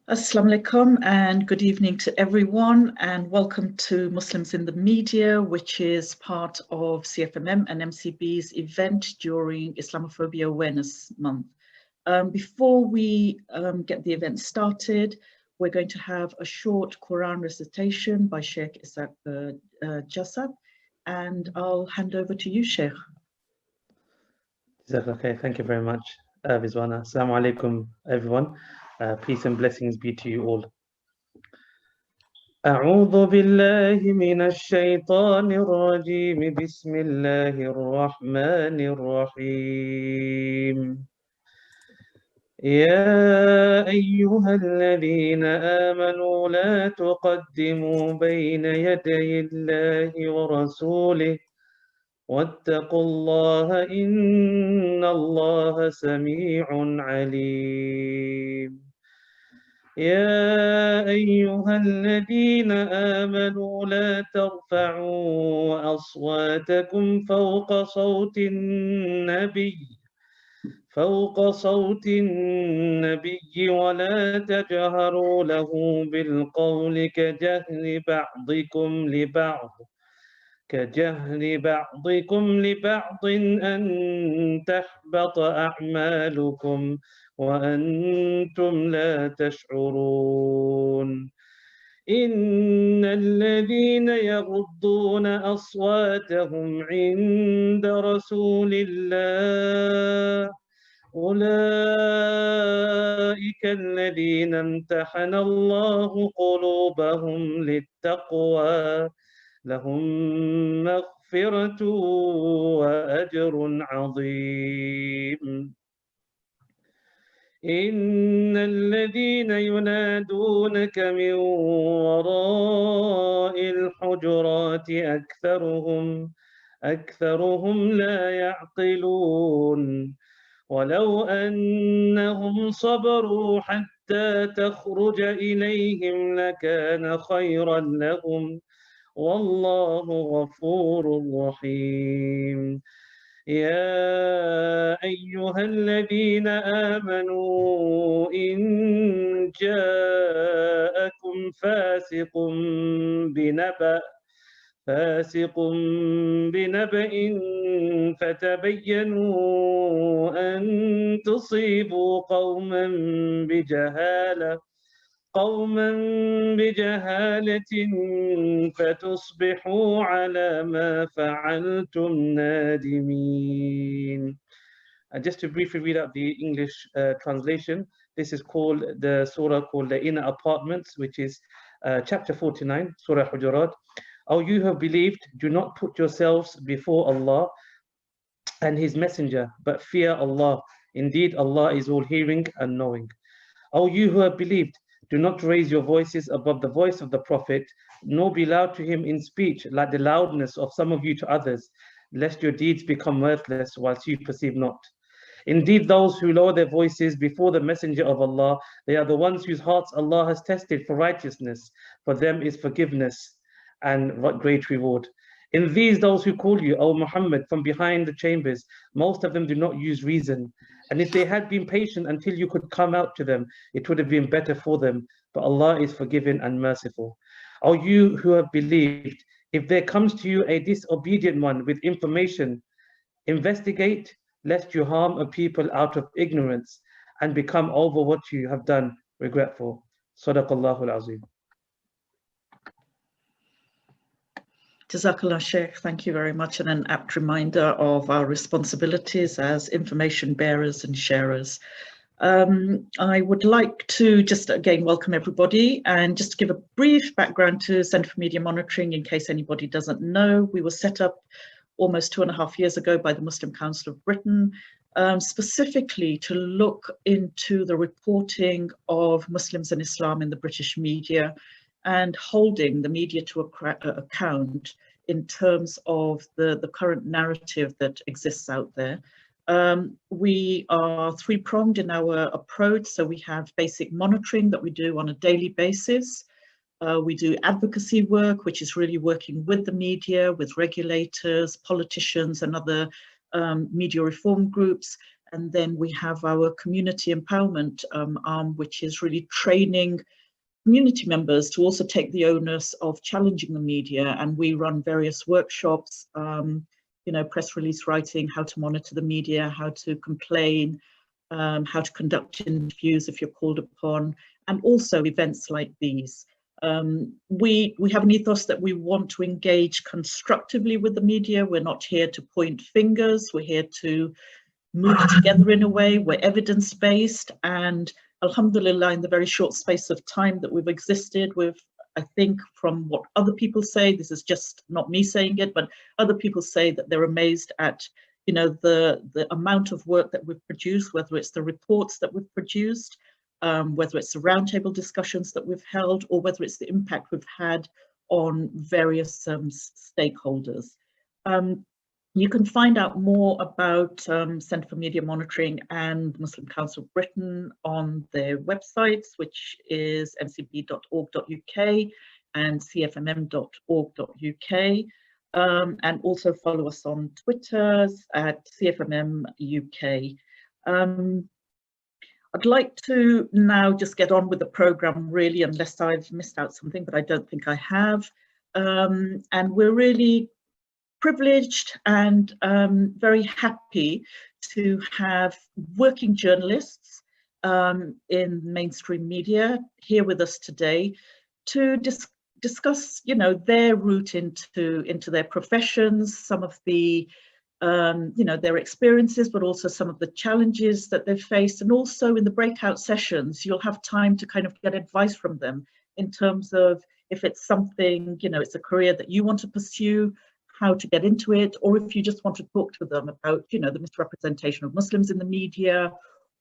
Assalamu alaikum and good evening to everyone, and welcome to Muslims in the Media, which is part of CfMM and MCB's event during Islamophobia Awareness Month. Before we get the event started, we're going to have a short Quran recitation by Sheikh Jaisa, and I'll hand over to you, Sheikh. Okay, thank you very much, Rizwana. Assalamu alaikum, everyone. Peace and blessings be to you all. أعوذ بالله من الشيطان الرجيم بسم الله الرحمن الرحيم يا أيها الذين آمنوا لا تقدموا بين يدي الله ورسوله واتقوا الله إن الله سميع عليم يا أيها الذين آمنوا لا ترفعوا أصواتكم فوق صوت النبي ولا تجهروا له بالقول كجهل بعضكم لبعض أن تحبط أعمالكم وأنتم لا تشعرون إن الذين يغضون أصواتهم عند رسول الله أولئك الذين امتحن الله قلوبهم للتقوى لهم مغفرة وأجر عظيم إن الذين ينادونك من وراء الحجرات أكثرهم لا يعقلون ولو أنهم صبروا حتى تخرج إليهم لكان خيرا لهم والله غفور رحيم يا أيها الذين آمنوا إن جاءكم فاسق بنبأ فتبينوا أن تصيبوا قوما بجهالة فتصبحوا على ما فعلتم نادمين. And just to briefly read out the English translation, this is called the surah called the Inner Apartments, which is chapter 49, Surah Hujurat. O you who have believed, do not put yourselves before Allah and His Messenger, but fear Allah. Indeed, Allah is all hearing and knowing. O you who have believed, do not raise your voices above the voice of the Prophet, nor be loud to him in speech like the loudness of some of you to others, lest your deeds become worthless whilst you perceive not. Indeed, those who lower their voices before the Messenger of Allah, they are the ones whose hearts Allah has tested for righteousness. For them is forgiveness and great reward. In these, those who call you, O Muhammad, from behind the chambers, most of them do not use reason. And if they had been patient until you could come out to them, it would have been better for them. But Allah is forgiving and merciful. O you who have believed, if there comes to you a disobedient one with information, investigate, lest you harm a people out of ignorance and become over what you have done regretful. Sadaqallahu al-Azim. Jazakallah, Sheikh. Thank you very much, and an apt reminder of our responsibilities as information bearers and sharers. I would like to just again welcome everybody and just give a brief background to Centre for Media Monitoring in case anybody doesn't know. We were set up almost 2.5 years ago by the Muslim Council of Britain, specifically to look into the reporting of Muslims and Islam in the British media and holding the media to account in terms of the current narrative that exists out there. We are three-pronged in our approach. So we have basic monitoring that we do on a daily basis. We do advocacy work, which is really working with the media, with regulators, politicians, and other media reform groups. And then we have our community empowerment arm, which is really training community members to also take the onus of challenging the media. And we run various workshops, you know, press release writing, how to monitor the media, how to complain, how to conduct interviews if you're called upon, and also events like these. We have an ethos that we want to engage constructively with the media. We're not here to point fingers. We're here to move together in a way. We're evidence-based, and alhamdulillah, in the very short space of time that we've existed, I think from what other people say, this is just not me saying it, but other people say that they're amazed at, you know, the amount of work that we've produced, whether it's the reports that we've produced, whether it's the roundtable discussions that we've held, or whether it's the impact we've had on various stakeholders. You can find out more about Centre for Media Monitoring and Muslim Council of Britain on their websites, which is mcb.org.uk and cfmm.org.uk. And also follow us on Twitter at CfMM UK. I'd like to now just get on with the programme, really, unless I've missed out something, but I don't think I have. And we're really privileged and very happy to have working journalists in mainstream media here with us today to discuss, you know, their route into their professions, some of the you know, their experiences, but also some of the challenges that they've faced. And also in the breakout sessions, you'll have time to kind of get advice from them in terms of if it's something, you know, it's a career that you want to pursue, how to get into it, or if you just want to talk to them about, you know, the misrepresentation of Muslims in the media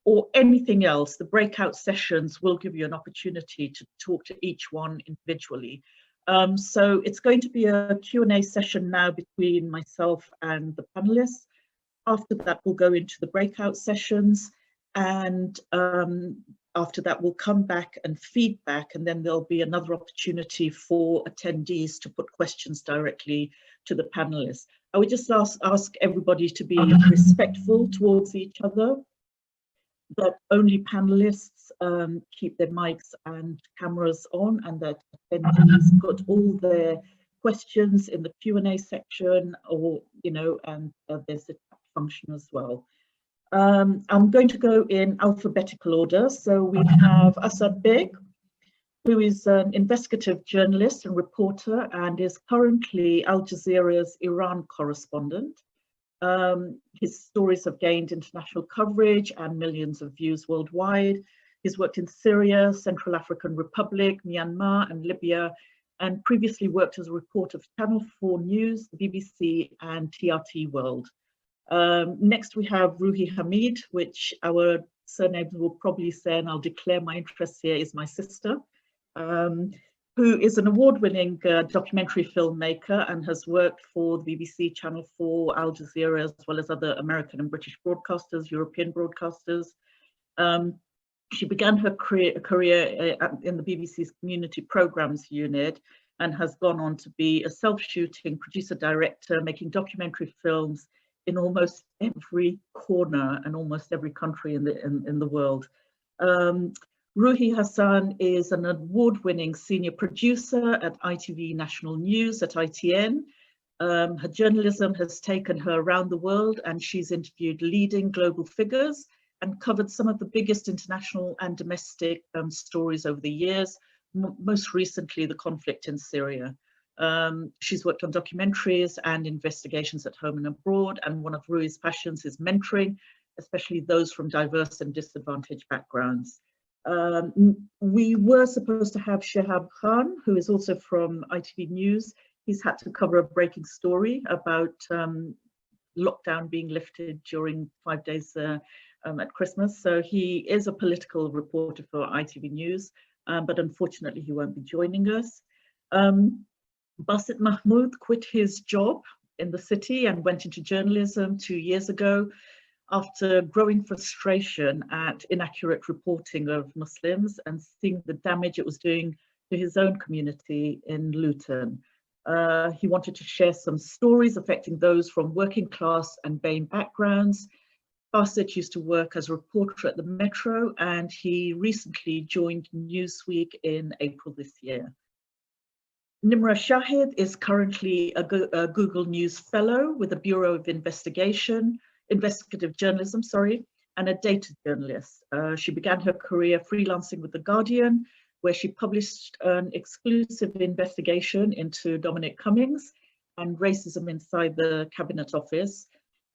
or anything else. The breakout sessions will give you an opportunity to talk to each one individually. So it's going to be a Q&A session now between myself and the panelists. After that, we'll go into the breakout sessions, and after that, we'll come back and feedback, and then there'll be another opportunity for attendees to put questions directly to the panelists. I would just ask everybody to be respectful towards each other, that only panelists keep their mics and cameras on, and that attendees put all their questions in the Q&A section, or, you know, and there's a chat function as well. I'm going to go in alphabetical order. So we have Baig, who is an investigative journalist and reporter and is currently Al Jazeera's Iran correspondent. His stories have gained international coverage and millions of views worldwide. He's worked in Syria, Central African Republic, Myanmar, and Libya, and previously worked as a reporter for Channel 4 News, the BBC, and TRT World. Next, we have Ruhi Hamid, which our surnames will probably say, and I'll declare my interest here, is my sister, who is an award-winning documentary filmmaker and has worked for the BBC, Channel 4, Al Jazeera, as well as other American and British broadcasters, European broadcasters. She began her career in the BBC's Community Programmes Unit and has gone on to be a self-shooting producer-director, making documentary films in almost every corner and almost every country in the world. Ruhi Hasan is an award-winning senior producer at ITV National News at ITN. Her journalism has taken her around the world, and she's interviewed leading global figures and covered some of the biggest international and domestic stories over the years, most recently the conflict in Syria. She's worked on documentaries and investigations at home and abroad, and one of Ruhi's passions is mentoring, especially those from diverse and disadvantaged backgrounds. We were supposed to have Shahab Khan, who is also from ITV News. He's had to cover a breaking story about lockdown being lifted during 5 days at Christmas. So he is a political reporter for ITV News, but unfortunately he won't be joining us. Basit Mahmood quit his job in the city and went into journalism 2 years ago after growing frustration at inaccurate reporting of Muslims and seeing the damage it was doing to his own community in Luton. He wanted to share some stories affecting those from working class and BAME backgrounds. Basit used to work as a reporter at the Metro, and he recently joined Newsweek in April this year. Nimra Shahid is currently a Google News Fellow with the Bureau of Investigative Journalism, and a data journalist. She began her career freelancing with The Guardian, where she published an exclusive investigation into Dominic Cummings and racism inside the Cabinet Office,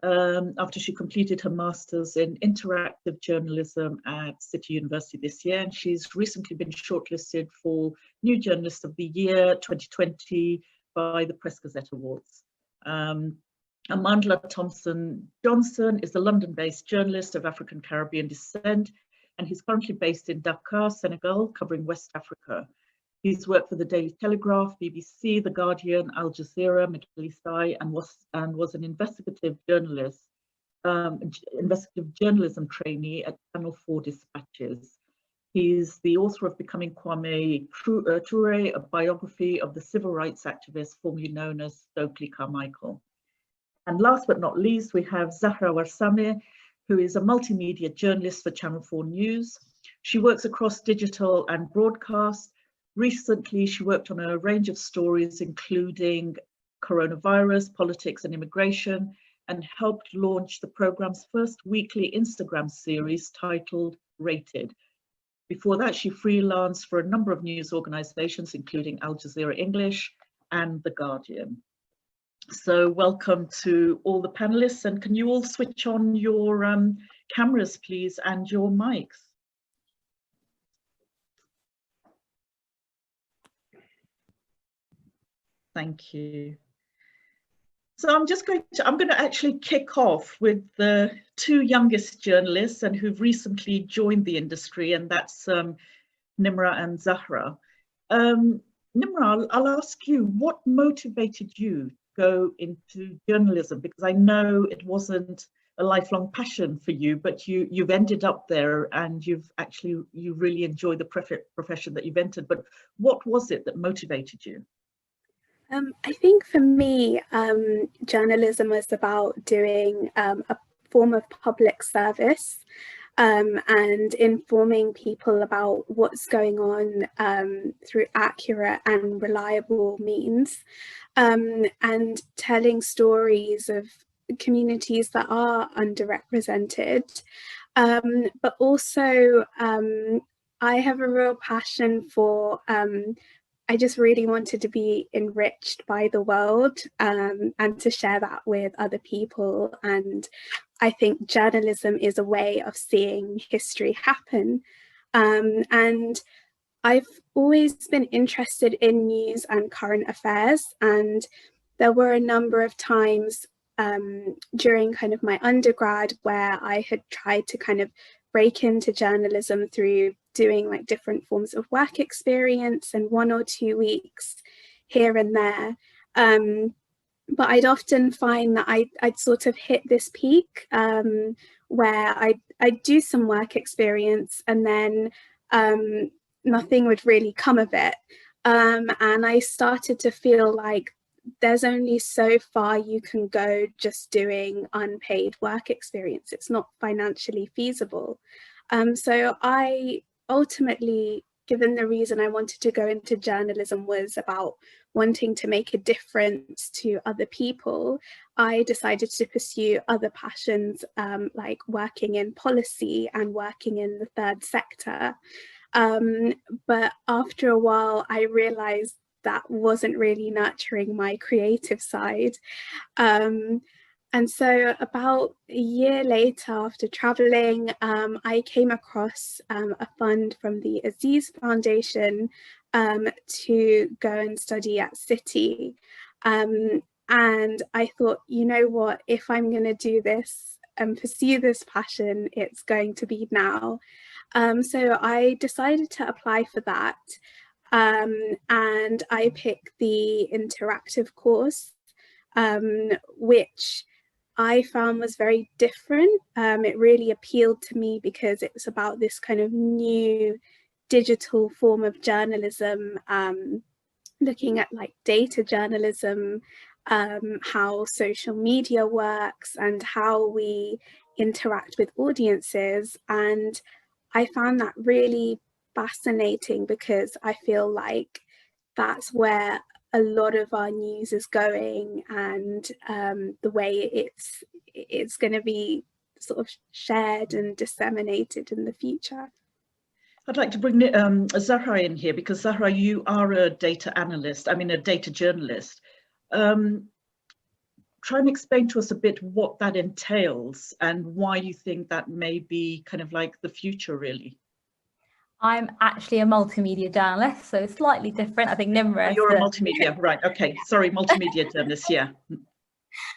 after she completed her master's in interactive journalism at City University this year. And she's recently been shortlisted for New Journalist of the Year 2020 by the Press Gazette Awards. Amandla Thompson Johnson is a London-based journalist of African Caribbean descent, and he's currently based in Dakar, Senegal, covering West Africa. He's worked for the Daily Telegraph, BBC, The Guardian, Al Jazeera, Middle East Eye, and was an investigative journalist, investigative journalism trainee at Channel 4 Dispatches. He's the author of Becoming Kwame Ture, a biography of the civil rights activist formerly known as Stokely Carmichael. And last but not least, we have Zahra Samir, who is a multimedia journalist for Channel 4 News. She works across digital and broadcast. Recently, she worked on a range of stories, including coronavirus, politics and immigration, and helped launch the program's first weekly Instagram series titled Rated. Before that, she freelanced for a number of news organizations, including Al Jazeera English and The Guardian. So welcome to all the panelists, and can you all switch on your cameras, please, and your mics? Thank you. So I'm going to actually kick off with the two youngest journalists and who've recently joined the industry, and that's Nimra and Zahra. Nimra, I'll ask you, what motivated you to go into journalism? Because I know it wasn't a lifelong passion for you, but you've ended up there, and you really enjoy the profession that you've entered. But what was it that motivated you? I think for me, journalism was about doing a form of public service and informing people about what's going on through accurate and reliable means, and telling stories of communities that are underrepresented. But also, I have a real passion for I just really wanted to be enriched by the world and to share that with other people. And I think journalism is a way of seeing history happen. And I've always been interested in news and current affairs. And there were a number of times during kind of my undergrad where I had tried to kind of break into journalism through doing like different forms of work experience and 1 or 2 weeks here and there. But I'd often find that I'd sort of hit this peak where I'd do some work experience and then nothing would really come of it. And I started to feel like there's only so far you can go just doing unpaid work experience. It's not financially feasible. So I ultimately, given the reason I wanted to go into journalism was about wanting to make a difference to other people, I decided to pursue other passions like working in policy and working in the third sector. But after a while, I realized that wasn't really nurturing my creative side. And so about a year later, after traveling, I came across a fund from the Aziz Foundation to go and study at City. And I thought, you know what, if I'm going to do this and pursue this passion, it's going to be now. So I decided to apply for that. And I picked the interactive course, which I found was very different. It really appealed to me because it was about this kind of new digital form of journalism, looking at like data journalism how social media works and how we interact with audiences. And I found that really fascinating because I feel like that's where a lot of our news is going, and the way it's going to be sort of shared and disseminated in the future. I'd like to bring Zahra in here, because Zahra, you are a data analyst, I mean a data journalist. Try and explain to us a bit what that entails and why you think that may be kind of like the future, really. I'm actually a multimedia journalist, so slightly different. I think Nimra. Oh, you're a multimedia, right? Okay, sorry, multimedia journalist. Yeah,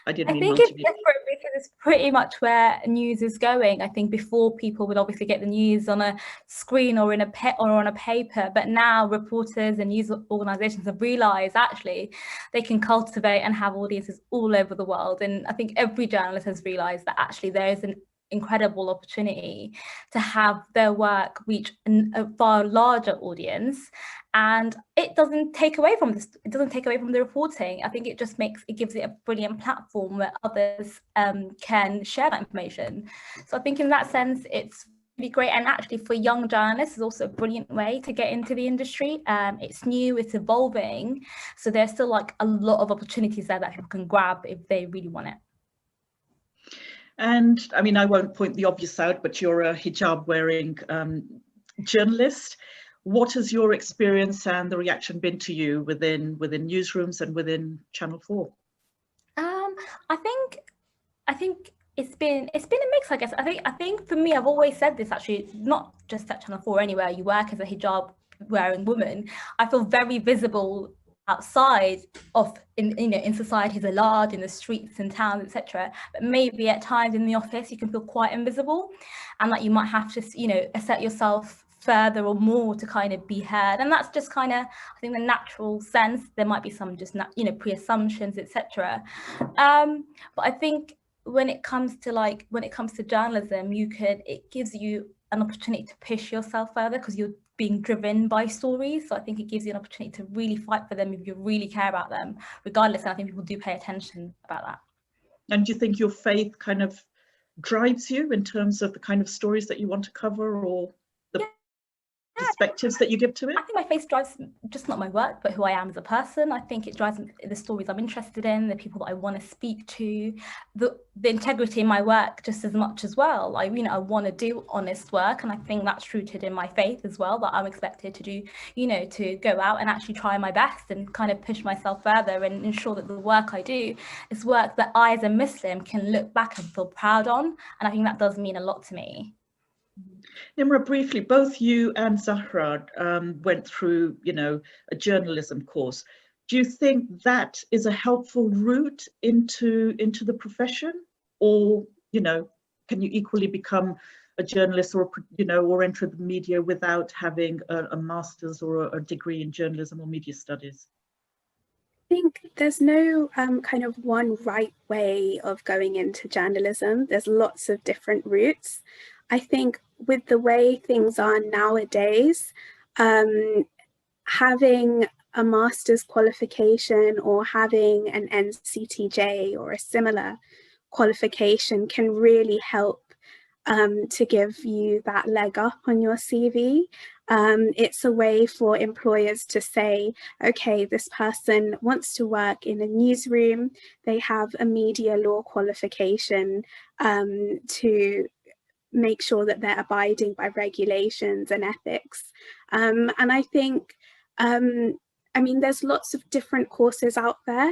I didn't mean multimedia. I think it's different because it's pretty much where news is going. I think before people would obviously get the news on a screen or on a paper, but now reporters and news organisations have realised actually they can cultivate and have audiences all over the world. And I think every journalist has realised that actually there is an incredible opportunity to have their work reach a far larger audience, and it doesn't take away from this. It doesn't take away from the reporting. I think it just gives it a brilliant platform where others can share that information. So I think in that sense, it's really great. And actually for young journalists, is also a brilliant way to get into the industry. It's new, it's evolving. So there's still like a lot of opportunities there that people can grab if they really want it. And I mean, I won't point the obvious out, but you're a hijab wearing journalist. What has your experience and the reaction been to you within newsrooms and within Channel 4? I think it's been a mix, I guess. I think for me, I've always said this, actually, not just at Channel 4, anywhere you work as a hijab wearing woman, I feel very visible outside of in societies at large, in the streets and towns, etc. But maybe at times in the office you can feel quite invisible, and that you might have to assert yourself further or more to kind of be heard. And that's just kind of, I think, the natural sense. There might be some just pre-assumptions, etc. But I think when it comes to journalism, it gives you an opportunity to push yourself further because you're being driven by stories. So I think it gives you an opportunity to really fight for them if you really care about them, regardless. And I think people do pay attention about that. And do you think your faith kind of drives you in terms of the kind of stories that you want to cover, or the perspectives that you give to it? I think my faith drives just not my work, but who I am as a person. I think it drives the stories I'm interested in, the people that I want to speak to, the integrity in my work just as much as well. I want to do honest work, and I think that's rooted in my faith as well, that I'm expected to do, to go out and actually try my best and kind of push myself further and ensure that the work I do is work that I as a Muslim can look back and feel proud on. And I think that does mean a lot to me. Nimra, briefly, both you and Zahra went through, a journalism course. Do you think that is a helpful route into the profession, or can you equally become a journalist or or enter the media without having a master's or a degree in journalism or media studies? I think there's no kind of one right way of going into journalism. There's lots of different routes. I think with the way things are nowadays, having a master's qualification or having an NCTJ or a similar qualification can really help to give you that leg up on your CV. It's a way for employers to say, okay, this person wants to work in a newsroom, they have a media law qualification to make sure that they're abiding by regulations and ethics. And I think, there's lots of different courses out there.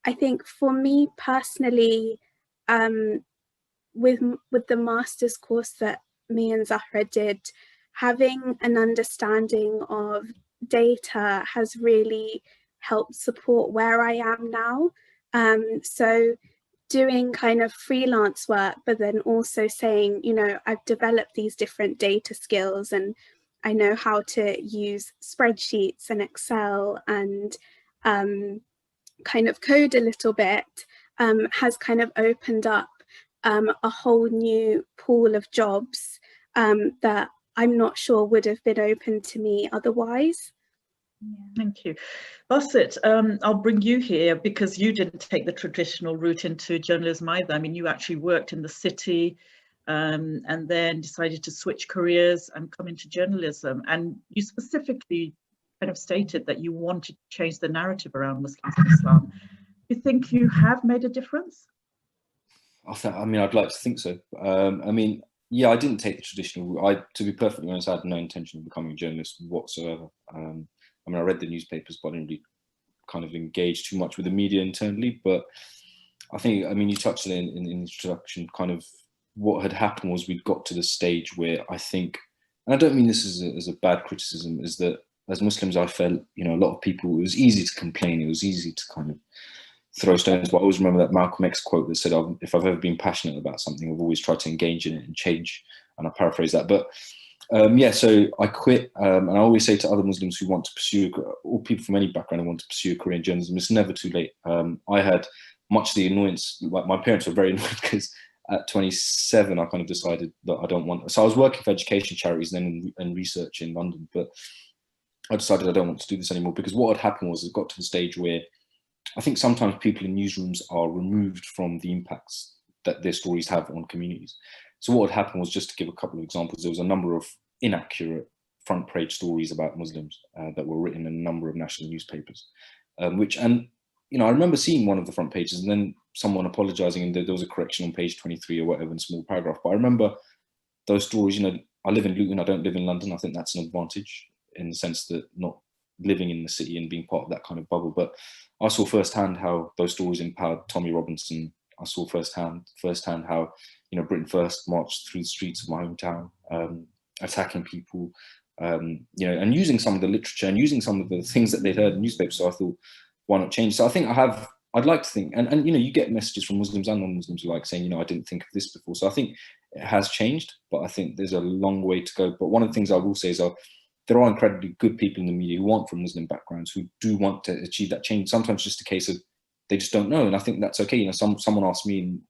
I think for me personally, with the master's course that me and Zahra did, having an understanding of data has really helped support where I am now. So doing kind of freelance work, but then also saying, I've developed these different data skills and I know how to use spreadsheets and Excel and kind of code a little bit, has kind of opened up a whole new pool of jobs that I'm not sure would have been open to me otherwise. Thank you. Basit, I'll bring you here because you didn't take the traditional route into journalism either. I mean, you actually worked in the city and then decided to switch careers and come into journalism. And you specifically kind of stated that you wanted to change the narrative around Muslims and Islam. Do you think you have made a difference? I mean, I'd like to think so. I mean, yeah, I didn't take the traditional route. To be perfectly honest, I had no intention of becoming a journalist whatsoever. I mean, I read the newspapers, but I didn't really kind of engage too much with the media internally. But I think, I mean, you touched on it in the introduction, kind of what had happened was we'd got to the stage where I think, and I don't mean this as a bad criticism, is that as Muslims, I felt, you know, a lot of people, it was easy to complain. It was easy to kind of throw stones. But I always remember that Malcolm X quote that said, if I've ever been passionate about something, I've always tried to engage in it and change. And I paraphrase that. But yeah, so I quit. And I always say to other Muslims who want to pursue, or people from any background who want to pursue a career in journalism, it's never too late. I had much the annoyance, like my parents were very annoyed because at 27, I kind of decided that I don't want, so I was working for education charities and then in research in London, but I decided I don't want to do this anymore because what had happened was it got to the stage where I think sometimes people in newsrooms are removed from the impacts that their stories have on communities. So what had happened was, just to give a couple of examples, there was a number of inaccurate front page stories about Muslims that were written in a number of national newspapers, and you know, I remember seeing one of the front pages and then someone apologizing and there was a correction on page 23 or whatever in a small paragraph. But I remember those stories, you know, I live in Luton, I don't live in London. I think that's an advantage in the sense that not living in the city and being part of that kind of bubble. But I saw firsthand how those stories empowered Tommy Robinson. I saw firsthand how, you know, Britain First marched through the streets of my hometown, attacking people, you know, and using some of the literature and using some of the things that they'd heard in newspapers. So I thought, why not change? So I think I'd like to think, and you know, you get messages from Muslims and non-Muslims alike saying, you know, I didn't think of this before. So I think it has changed, but I think there's a long way to go. But one of the things I will say is there are incredibly good people in the media who aren't from Muslim backgrounds who do want to achieve that change. Sometimes just a case of they just don't know, and I think that's okay. You know, someone asked me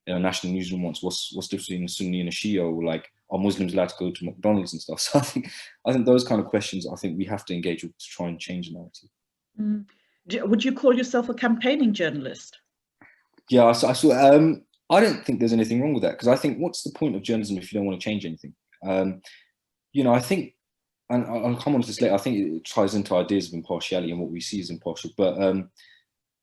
in a national newsroom once, what's the difference between a Sunni and a Shia, or like, are Muslims allowed to go to McDonald's and stuff? So I think those kind of questions, I think we have to engage with to try and change the narrative. Mm. Would you call yourself a campaigning journalist? Yeah, I don't think there's anything wrong with that, because I think, what's the point of journalism if you don't want to change anything? You know, I think, and I'll come on to this later, I think it ties into ideas of impartiality and what we see as impartial. But,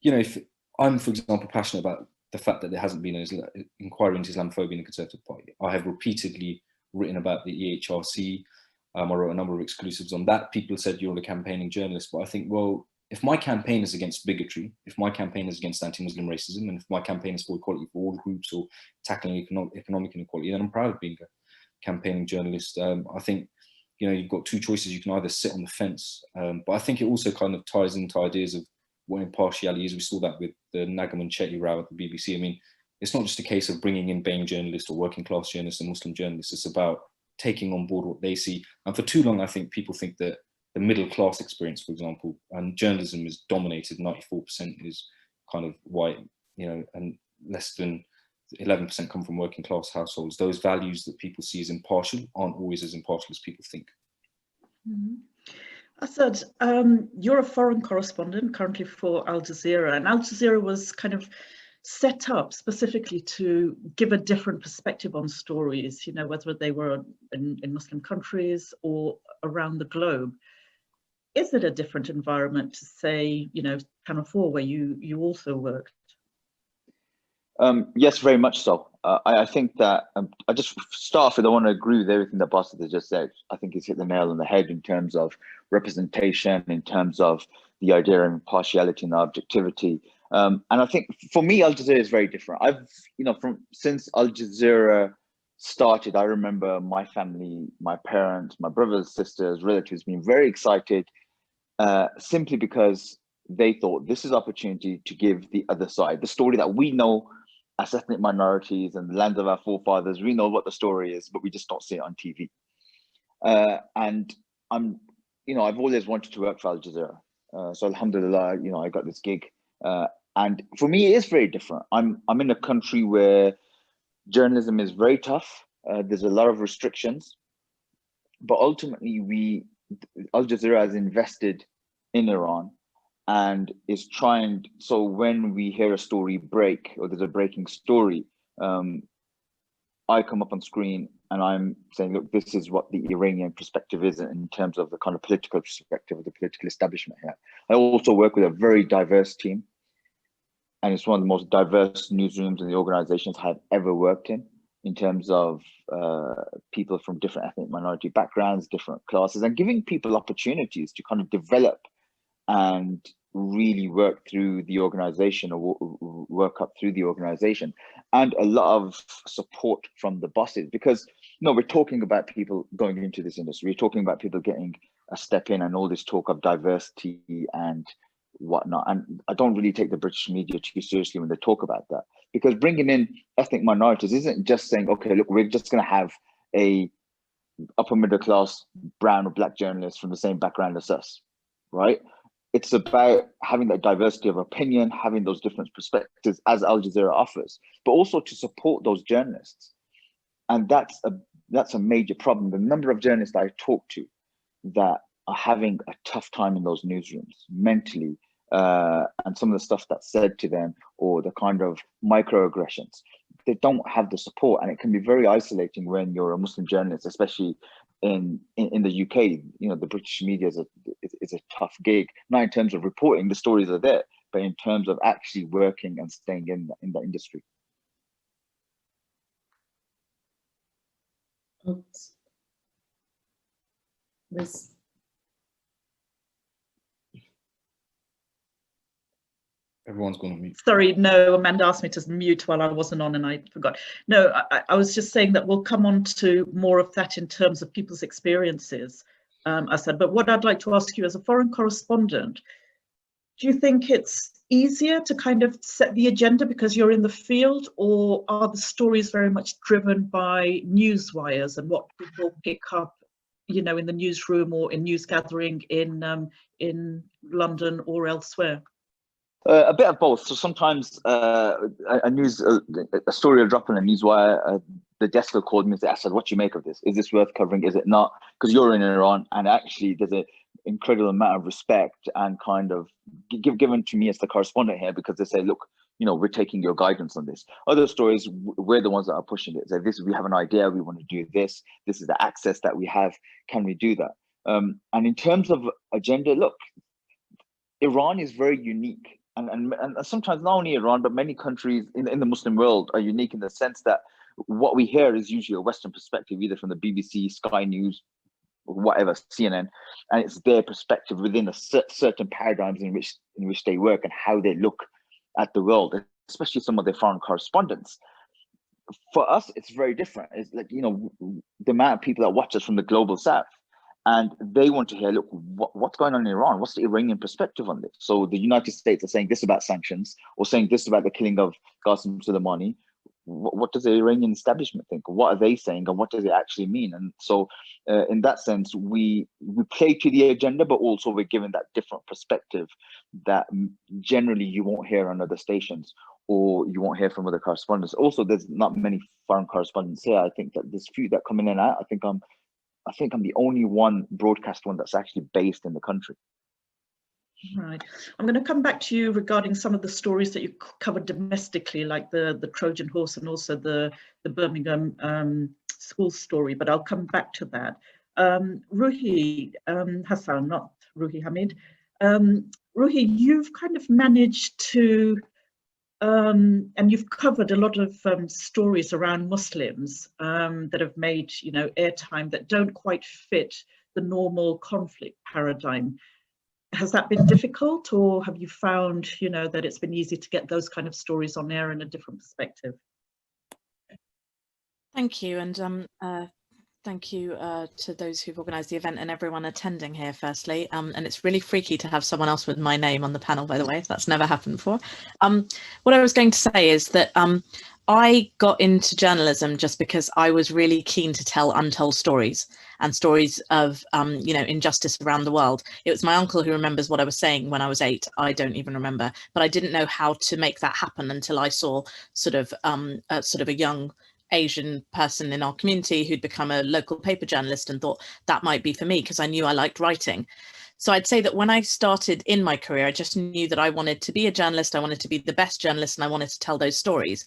you know, if I'm, for example, passionate about the fact that there hasn't been an inquiry into Islamophobia in the Conservative Party, I have repeatedly written about the EHRC. I wrote a number of exclusives on that. People said, you're a campaigning journalist. But I think, well, if my campaign is against bigotry, if my campaign is against anti-Muslim racism, and if my campaign is for equality for all groups or tackling economic inequality, then I'm proud of being a campaigning journalist. I think, you know, you've got two choices. You can either sit on the fence, but I think it also kind of ties into ideas of what impartiality is. We saw that with the Nagam and Chetty row at the BBC. I mean, it's not just a case of bringing in BAME journalists or working class journalists and Muslim journalists. It's about taking on board what they see. And for too long, I think people think that the middle class experience, for example, and journalism is dominated, 94% is kind of white, you know, and less than 11% come from working class households. Those values that people see as impartial aren't always as impartial as people think. Mm-hmm. Asad, you're a foreign correspondent currently for Al Jazeera, and Al Jazeera was kind of set up specifically to give a different perspective on stories, you know, whether they were in Muslim countries or around the globe. Is it a different environment to, say, you know, Channel 4, where you also worked? Yes, very much so. I think that I just start off with, I want to agree with everything that Basit has just said. I think he's hit the nail on the head in terms of representation, in terms of the idea of impartiality and objectivity. And I think for me, Al Jazeera is very different. I've, you know, since Al Jazeera started, I remember my family, my parents, my brothers, sisters, relatives being very excited, simply because they thought this is opportunity to give the other side, the story that we know as ethnic minorities and the land of our forefathers. We know what the story is, but we just don't see it on TV. And I'm, you know, I've always wanted to work for Al Jazeera. So alhamdulillah, you know, I got this gig. And for me, it is very different. I'm in a country where journalism is very tough. There's a lot of restrictions, but ultimately Al Jazeera has invested in Iran and is trying, so when we hear a story break or there's a breaking story, I come up on screen and I'm saying, look, this is what the Iranian perspective is in terms of the kind of political perspective of the political establishment here. I also work with a very diverse team, and it's one of the most diverse newsrooms and the organizations I've ever worked in terms of people from different ethnic minority backgrounds, different classes, and giving people opportunities to kind of develop and really work through the organization or work up through the organization, and a lot of support from the bosses, because we're talking about people going into this industry, we're talking about people getting a step in, and all this talk of diversity and whatnot, and I don't really take the British media too seriously when they talk about that, because bringing in ethnic minorities isn't just saying, okay, look, we're just going to have a upper middle class brown or black journalist from the same background as us, right? It's about having that diversity of opinion, having those different perspectives as Al Jazeera offers, but also to support those journalists. And that's a major problem. The number of journalists I talk to that are having a tough time in those newsrooms mentally, and some of the stuff that's said to them, or the kind of microaggressions, they don't have the support, and it can be very isolating when you're a Muslim journalist, especially in the UK. The British media is a tough gig, not in terms of reporting, the stories are there, but in terms of actually working and staying in the industry. Oops. Everyone's gonna mute. Sorry, no, Amanda asked me to mute while I wasn't on and I forgot. No, I was just saying that we'll come on to more of that in terms of people's experiences, I said, but what I'd like to ask you as a foreign correspondent, do you think it's easier to kind of set the agenda because you're in the field, or are the stories very much driven by news wires and what people pick up, in the newsroom or in news gathering in London or elsewhere? A bit of both. So sometimes a story will drop on a newswire. The desk will call me and say, Asad, what do you make of this? Is this worth covering? Is it not? Because you're in Iran, and actually there's an incredible amount of respect and kind of given to me as the correspondent here, because they say, look, we're taking your guidance on this. Other stories, we're the ones that are pushing it. Say, we have an idea, we want to do this. This is the access that we have. Can we do that? And in terms of agenda, look, Iran is very unique. And sometimes not only Iran, but many countries in the Muslim world are unique in the sense that what we hear is usually a Western perspective, either from the BBC, Sky News, or whatever, CNN, and it's their perspective within a certain paradigms in which they work and how they look at the world, especially some of their foreign correspondents. For us, it's very different. It's like, the amount of people that watch us from the global south, and they want to hear, look, what's going on in Iran? What's the Iranian perspective on this? So the United States are saying this about sanctions, or saying this about the killing of Qasem Soleimani. What does the Iranian establishment think? What are they saying, and what does it actually mean? And so in that sense, we play to the agenda, but also we're given that different perspective that generally you won't hear on other stations, or you won't hear from other correspondents. Also, there's not many foreign correspondents here. I think that there's few that come in and out. I think I'm the only broadcast one that's actually based in the country. Right. I'm going to come back to you regarding some of the stories that you covered domestically, like the Trojan horse and also the Birmingham school story, but I'll come back to that. Ruhi, Hasan, not Ruhi, Hamid. Ruhi, you've kind of managed to, and you've covered a lot of stories around Muslims that have made, airtime that don't quite fit the normal conflict paradigm. Has that been difficult, or have you found, that it's been easy to get those kind of stories on air in a different perspective? Thank you, and thank you to those who've organised the event and everyone attending here, firstly. And it's really freaky to have someone else with my name on the panel, by the way. That's never happened before. What I was going to say is that I got into journalism just because I was really keen to tell untold stories and stories of, injustice around the world. It was my uncle who remembers what I was saying when I was 8. I don't even remember, but I didn't know how to make that happen until I saw sort of a young Asian person in our community who'd become a local paper journalist and thought that might be for me because I knew I liked writing. So I'd say that when I started in my career, I just knew that I wanted to be a journalist. I wanted to be the best journalist, and I wanted to tell those stories.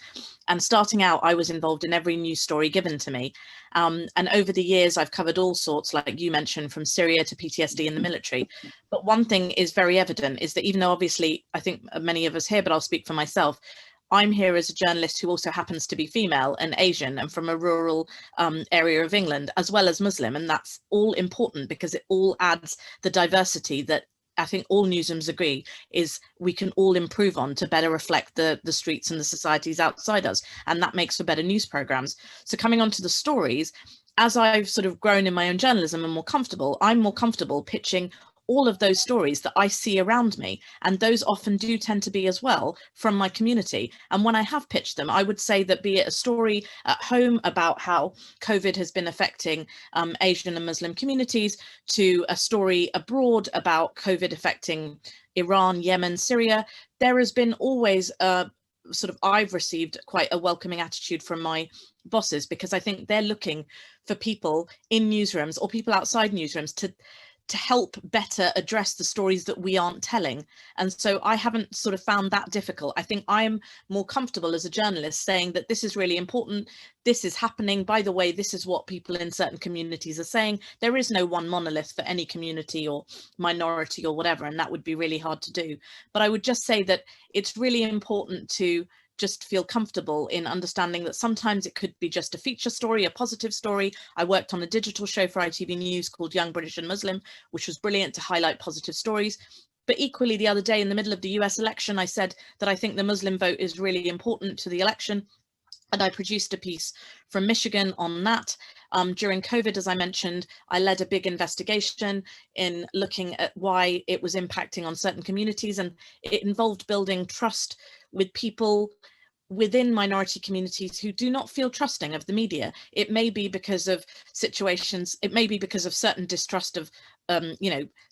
And starting out, I was involved in every news story given to me. And over the years, I've covered all sorts, like you mentioned, from Syria to PTSD in the military. But one thing is very evident, is that even though obviously I think many of us here, but I'll speak for myself, I'm here as a journalist who also happens to be female and Asian and from a rural area of England, as well as Muslim. And that's all important because it all adds the diversity that I think all newsrooms agree is we can all improve on to better reflect the streets and the societies outside us. And that makes for better news programs. So coming on to the stories, as I've sort of grown in my own journalism and more comfortable, I'm more comfortable pitching all of those stories that I see around me. And those often do tend to be as well from my community. And when I have pitched them, I would say that be it a story at home about how COVID has been affecting Asian and Muslim communities, to a story abroad about COVID affecting Iran, Yemen, Syria, there has been always I've received quite a welcoming attitude from my bosses, because I think they're looking for people in newsrooms or people outside newsrooms to help better address the stories that we aren't telling. And so I haven't sort of found that difficult. I think I'm more comfortable as a journalist saying that this is really important, this is happening, by the way, this is what people in certain communities are saying. There is no one monolith for any community or minority or whatever, and that would be really hard to do. But I would just say that it's really important to just feel comfortable in understanding that sometimes it could be just a feature story, a positive story. I worked on a digital show for ITV News called Young British and Muslim, which was brilliant to highlight positive stories. But equally, the other day in the middle of the US election, I said that I think the Muslim vote is really important to the election. And I produced a piece from Michigan on that. During COVID, as I mentioned, I led a big investigation in looking at why it was impacting on certain communities, and it involved building trust with people within minority communities who do not feel trusting of the media. It may be because of situations, it may be because of certain distrust of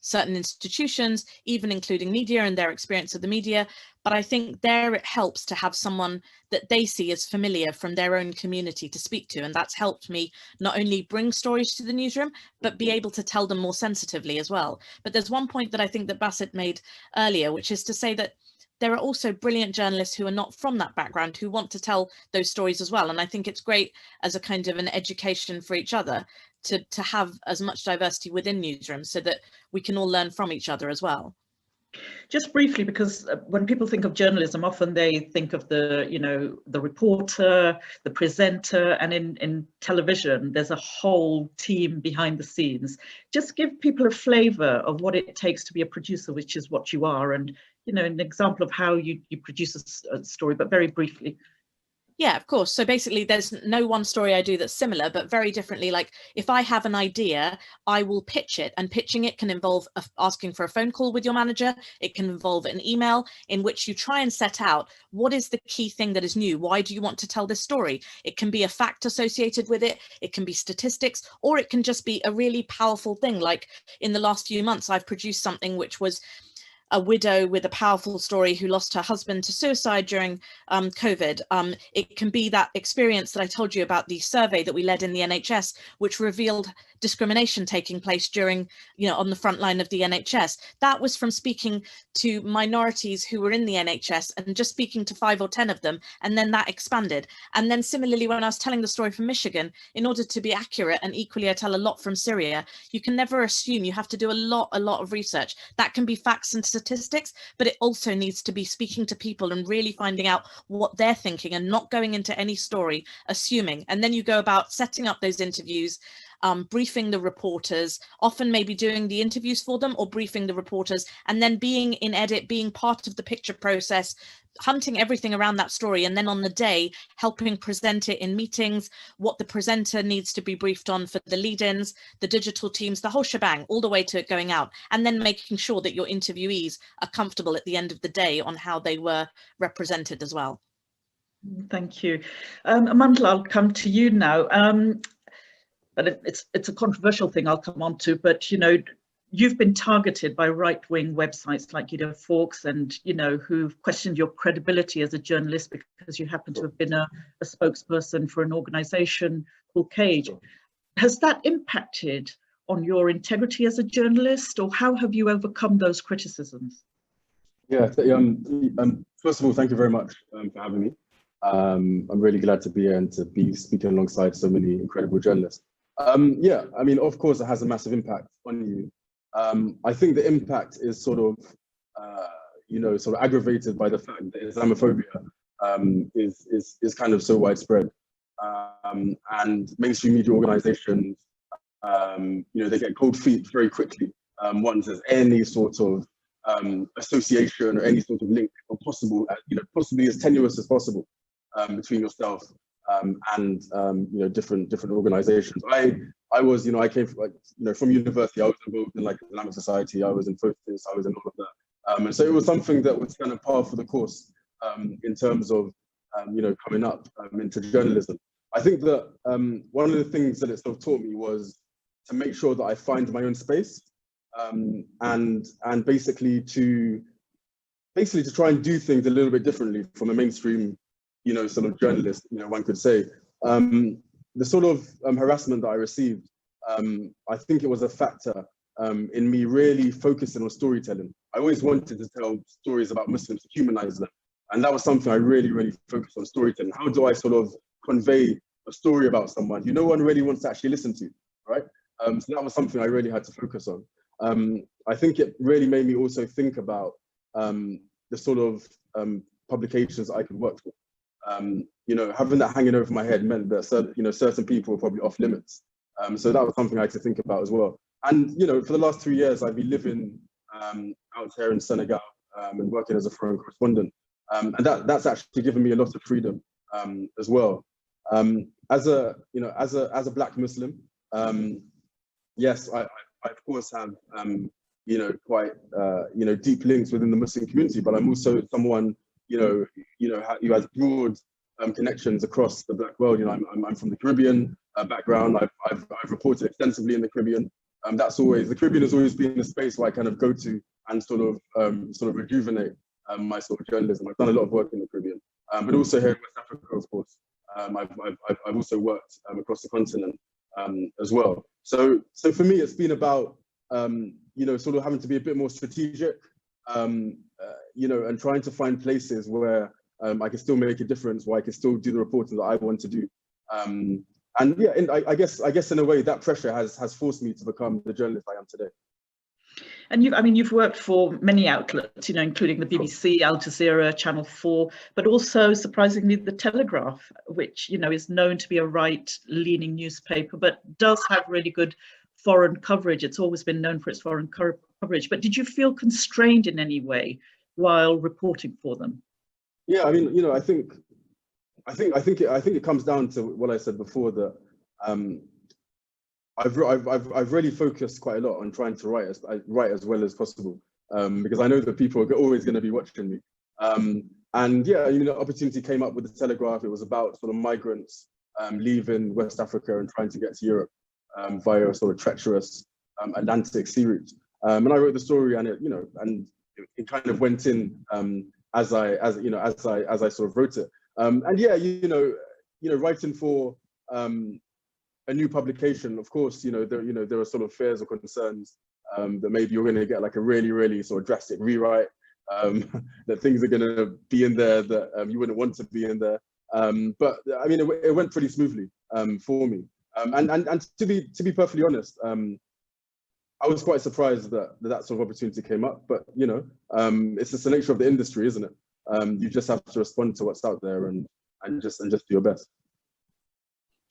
certain institutions, even including media and their experience of the media. But I think there it helps to have someone that they see as familiar from their own community to speak to. And that's helped me not only bring stories to the newsroom, but be able to tell them more sensitively as well. But there's one point that I think that Basit made earlier, which is to say that there are also brilliant journalists who are not from that background who want to tell those stories as well. And I think it's great as a kind of an education for each other to have as much diversity within newsrooms so that we can all learn from each other as well. Just briefly, because when people think of journalism, often they think of the, the reporter, the presenter, and in television, there's a whole team behind the scenes. Just give people a flavour of what it takes to be a producer, which is what you are, and an example of how you produce a story, but very briefly. Yeah, of course. So basically there's no one story I do that's similar, but very differently. Like if I have an idea, I will pitch it, and pitching it can involve asking for a phone call with your manager. It can involve an email in which you try and set out what is the key thing that is new. Why do you want to tell this story? It can be a fact associated with it. It can be statistics, or it can just be a really powerful thing. Like in the last few months, I've produced something which was a widow with a powerful story who lost her husband to suicide during COVID. It can be that experience that I told you about, the survey that we led in the NHS, which revealed discrimination taking place during, on the front line of the NHS. That was from speaking to minorities who were in the NHS and just speaking to 5 or 10 of them. And then that expanded. And then similarly, when I was telling the story from Michigan, in order to be accurate, and equally I tell a lot from Syria, you can never assume. You have to do a lot of research. That can be facts and statistics, but it also needs to be speaking to people and really finding out what they're thinking and not going into any story assuming. And then you go about setting up those interviews, briefing the reporters, often maybe doing the interviews for them or briefing the reporters, and then being in edit, being part of the picture process, hunting everything around that story, and then on the day helping present it in meetings, what the presenter needs to be briefed on for the lead-ins, the digital teams, the whole shebang, all the way to it going out, and then making sure that your interviewees are comfortable at the end of the day on how they were represented as well. Thank you. Amandla, I'll come to you now. But it's a controversial thing I'll come on to, but you've been targeted by right-wing websites like Forks and who've questioned your credibility as a journalist because you happen to have been a spokesperson for an organization called Cage. Has that impacted on your integrity as a journalist, or how have you overcome those criticisms? Yeah, first of all, thank you very much for having me. I'm really glad to be here and to be speaking alongside so many incredible journalists. Yeah, I mean, of course, it has a massive impact on you. I think the impact is sort of, sort of aggravated by the fact that Islamophobia is kind of so widespread. And mainstream media organizations, they get cold feet very quickly once there's any sort of association or any sort of link, or possible, possibly as tenuous as possible between yourself and different organizations. I was, I came from university. I was involved in like Islamic society. I was in Focus. I was in all of that, and so it was something that was kind of par for the course in terms of coming up into journalism. I think that one of the things that it sort of taught me was to make sure that I find my own space. And basically to try and do things a little bit differently from a mainstream, sort of journalist, one could say. The sort of harassment that I received, I think it was a factor in me really focusing on storytelling. I always wanted to tell stories about Muslims, to humanize them. And that was something I really, really focused on, storytelling. How do I sort of convey a story about someone who no one really wants to actually listen to, right? So that was something I really had to focus on. I think it really made me also think about the sort of publications I could work for. Having that hanging over my head meant that certain people were probably off limits. So that was something I had to think about as well. And for the last 3 years, I've been living out here in Senegal and working as a foreign correspondent, and that's actually given me a lot of freedom as well. As a Black Muslim, yes, I of course have quite deep links within the Muslim community, but I'm also someone who has broad connections across the Black world. I'm from the Caribbean background. I've reported extensively in the Caribbean. The Caribbean has always been a space where I kind of go to and sort of rejuvenate my sort of journalism. I've done a lot of work in the Caribbean, but also here in West Africa, of course. I've also worked across the continent as well. So for me, it's been about sort of having to be a bit more strategic, and trying to find places where I can still make a difference, where I can still do the reporting that I want to do. And yeah, I guess in a way that pressure has forced me to become the journalist I am today. And you've worked for many outlets, including the BBC, Al Jazeera, Channel 4, but also surprisingly the Telegraph, which is known to be a right-leaning newspaper, but does have really good foreign coverage. It's always been known for its foreign coverage. But did you feel constrained in any way while reporting for them? Yeah, I mean, I think it comes down to what I said before, that I've really focused quite a lot on trying to write as well as possible, because I know that people are always going to be watching me. And yeah, the opportunity came up with the Telegraph. It was about sort of migrants leaving West Africa and trying to get to Europe via a sort of treacherous Atlantic sea route. And I wrote the story, and it kind of went in as I sort of wrote it. And yeah, writing for a new publication, of course, there are sort of fears or concerns that maybe you're going to get like a really, really sort of drastic rewrite, that things are going to be in there that you wouldn't want to be in there. But I mean, it went pretty smoothly for me. And to be perfectly honest, I was quite surprised that sort of opportunity came up. But it's just the nature of the industry, isn't it? You just have to respond to what's out there and just do your best.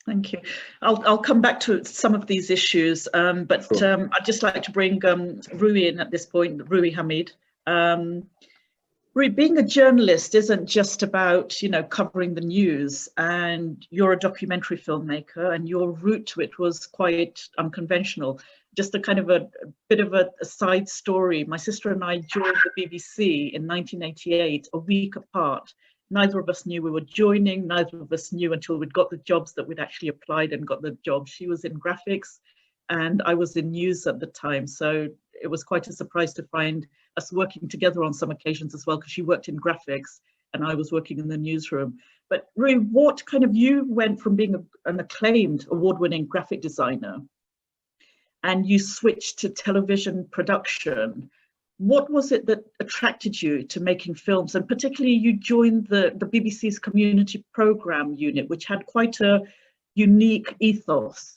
Thank you. I'll come back to some of these issues, but sure. I'd just like to bring Ruhi in at this point, Ruhi Hamid. Ruhi, being a journalist isn't just about, covering the news, and you're a documentary filmmaker, and your route to it was quite unconventional. Just a kind of a bit of a side story. My sister and I joined the BBC in 1988, a week apart. Neither of us knew we were joining. Neither of us knew until we'd got the jobs that we'd actually applied and got the job. She was in graphics and I was in news at the time. So it was quite a surprise to find us working together on some occasions as well, because she worked in graphics and I was working in the newsroom. But Ruhi, you went from being an acclaimed award-winning graphic designer and you switched to television production. What was it that attracted you to making films? And particularly you joined the BBC's community program unit, which had quite a unique ethos.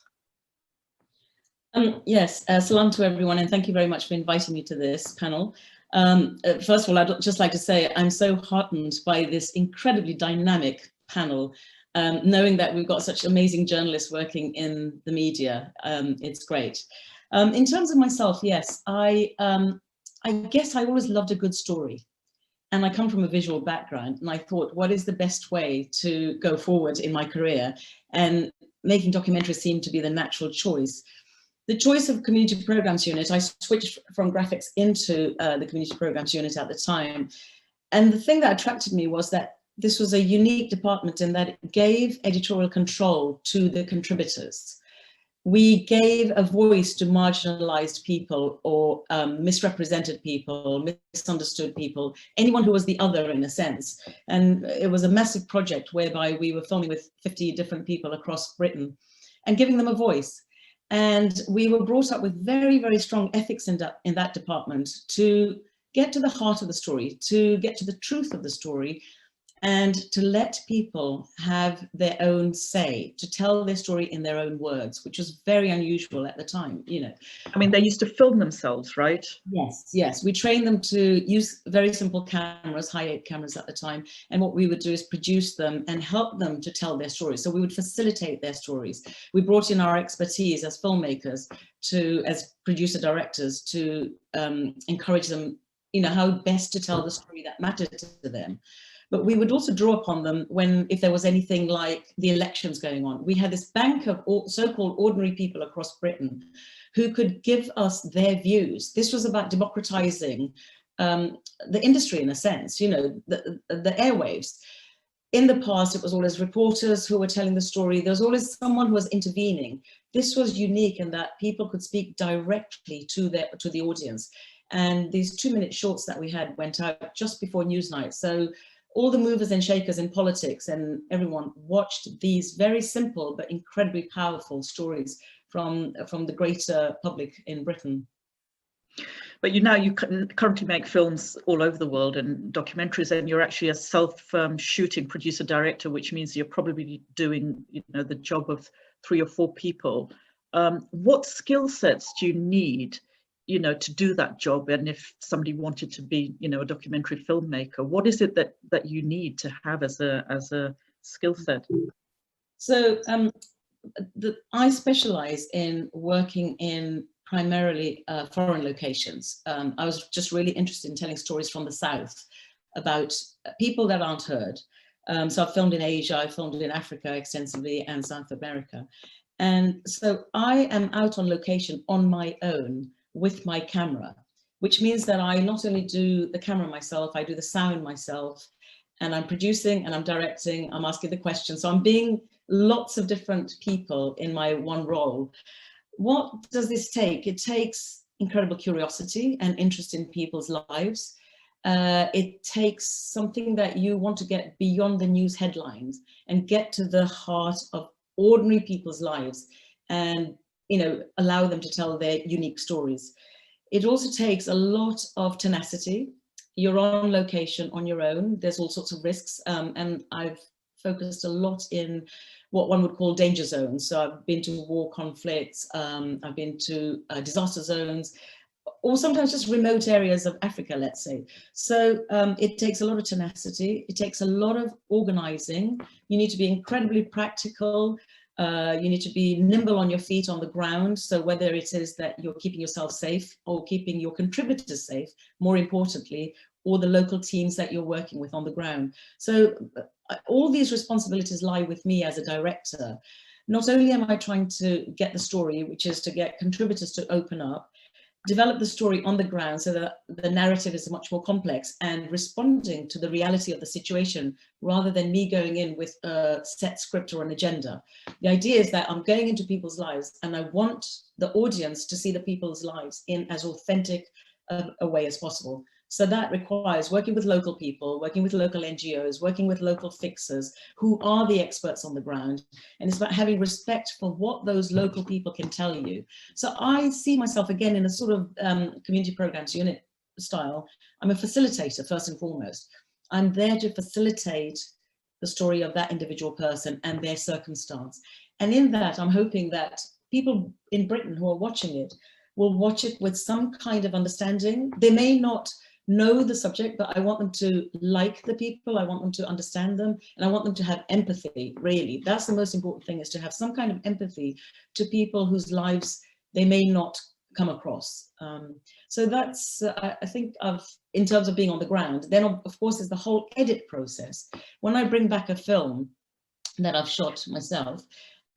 Yes, salam to everyone, and thank you very much for inviting me to this panel. First of all, I'd just like to say I'm so heartened by this incredibly dynamic panel, knowing that we've got such amazing journalists working in the media. It's great. In terms of myself, yes, I guess I always loved a good story. And I come from a visual background, and I thought, what is the best way to go forward in my career? And making documentaries seemed to be the natural choice. The choice of community programs unit, I switched from graphics into the community programs unit at the time. And the thing that attracted me was that this was a unique department in that it gave editorial control to the contributors. We gave a voice to marginalized people or misrepresented people, misunderstood people, anyone who was the other in a sense. And it was a massive project whereby we were filming with 50 different people across Britain and giving them a voice. And we were brought up with very, very strong ethics in that department to get to the heart of the story, to get to the truth of the story, and to let people have their own say, to tell their story in their own words, which was very unusual at the time, you know. I mean, they used to film themselves, right? Yes, yes. We trained them to use very simple cameras, high-8 cameras at the time. And what we would do is produce them and help them to tell their stories. So we would facilitate their stories. We brought in our expertise as filmmakers, as producer directors, to encourage them, you know, how best to tell the story that mattered to them. But we would also draw upon them if there was anything like the elections going on. We had this bank of so-called ordinary people across Britain who could give us their views. This was about democratizing the industry in a sense, you know, the airwaves. In the past, it was always reporters who were telling the story. There was always someone who was intervening. This was unique in that people could speak directly to the audience. And these 2-minute shorts that we had went out just before Newsnight. So all the movers and shakers in politics and everyone watched these very simple but incredibly powerful stories from the greater public in Britain. But you currently make films all over the world and documentaries, and you're actually a self-shooting producer director, which means you're probably doing, you know, the job of 3 or 4 people. What skill sets do you need, you know, to do that job? And if somebody wanted to be, you know, a documentary filmmaker, what is it that you need to have as a skill set? So I specialize in working in primarily foreign locations. I was just really interested in telling stories from the South about people that aren't heard. So I've filmed in Asia, I've filmed in Africa extensively, and South America. And so I am out on location on my own with my camera, which means that I not only do the camera myself, I do the sound myself, and I'm producing and I'm directing, I'm asking the questions. So I'm being lots of different people in my one role. What does this take? It takes incredible curiosity and interest in people's lives. It takes something that you want to get beyond the news headlines and get to the heart of ordinary people's lives and, you know, allow them to tell their unique stories. It also takes a lot of tenacity. You're on location on your own. There's all sorts of risks, and I've focused a lot in what one would call danger zones. So I've been to war conflicts, I've been to disaster zones, or sometimes just remote areas of Africa, let's say. So it takes a lot of tenacity. It takes a lot of organizing. You need to be incredibly practical. You need to be nimble on your feet on the ground. So whether it is that you're keeping yourself safe or keeping your contributors safe, more importantly, or the local teams that you're working with on the ground. So all these responsibilities lie with me as a director. Not only am I trying to get the story, which is to get contributors to open up, develop the story on the ground so that the narrative is much more complex and responding to the reality of the situation rather than me going in with a set script or an agenda. The idea is that I'm going into people's lives and I want the audience to see the people's lives in as authentic a way as possible. So that requires working with local people, working with local NGOs, working with local fixers who are the experts on the ground. And it's about having respect for what those local people can tell you. So I see myself again in a sort of community programs unit style. I'm a facilitator first and foremost. I'm there to facilitate the story of that individual person and their circumstance. And in that, I'm hoping that people in Britain who are watching it will watch it with some kind of understanding. They may not know the subject, but I want them to like the people, I want them to understand them, and I want them to have empathy, really. That's the most important thing, is to have some kind of empathy to people whose lives they may not come across. So that's, I think, in terms of being on the ground. Then, of course, there's the whole edit process. When I bring back a film that I've shot myself,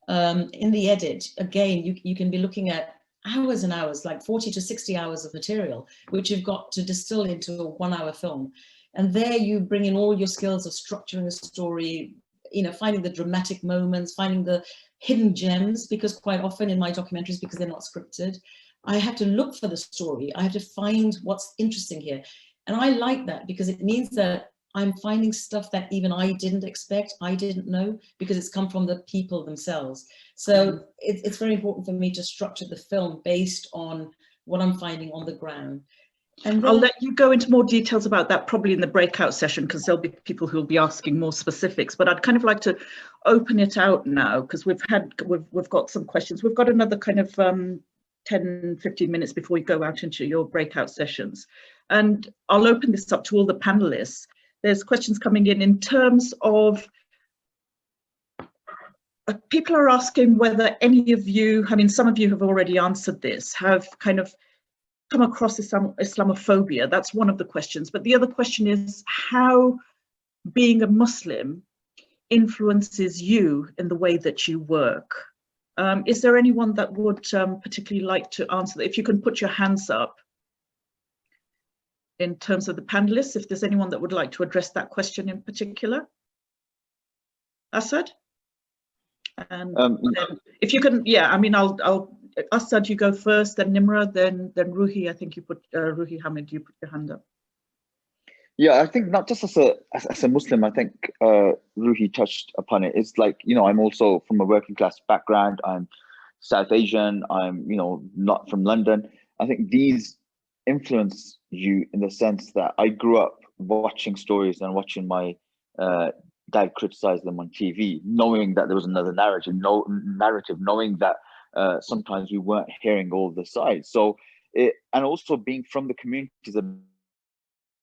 in the edit, again, you can be looking at hours and hours, like 40 to 60 hours of material, which you've got to distill into a 1 hour film. And there you bring in all your skills of structuring a story, you know, finding the dramatic moments, finding the hidden gems, because quite often in my documentaries, because they're not scripted, I have to look for the story. I have to find what's interesting here. And I like that because it means that I'm finding stuff that even I didn't expect, I didn't know, because it's come from the people themselves. So it's very important for me to structure the film based on what I'm finding on the ground. And then, I'll let you go into more details about that probably in the breakout session, because there'll be people who'll be asking more specifics, but I'd kind of like to open it out now, because we've got some questions. We've got another kind of 10, 15 minutes before we go out into your breakout sessions. And I'll open this up to all the panelists. There's questions coming in terms of, people are asking whether any of you, I mean, some of you have already answered this, have kind of come across Islamophobia. That's one of the questions. But the other question is how being a Muslim influences you in the way that you work. Is there anyone that would particularly like to answer that? If you can put your hands up. In terms of the panelists, if there's anyone that would like to address that question in particular. Asad? And then if you can, yeah, I mean, I'll Asad, you go first, then Nimra, then Ruhi. I think you put, Ruhi, Hamid, you put your hand up. Yeah, I think not just as a Muslim, I think Ruhi touched upon it. It's like, you know, I'm also from a working class background. I'm South Asian. I'm, you know, not from London. I think these influence you in the sense that I grew up watching stories and watching my dad criticize them on TV, knowing that there was another narrative, knowing that sometimes we weren't hearing all the sides. So, and also being from the communities and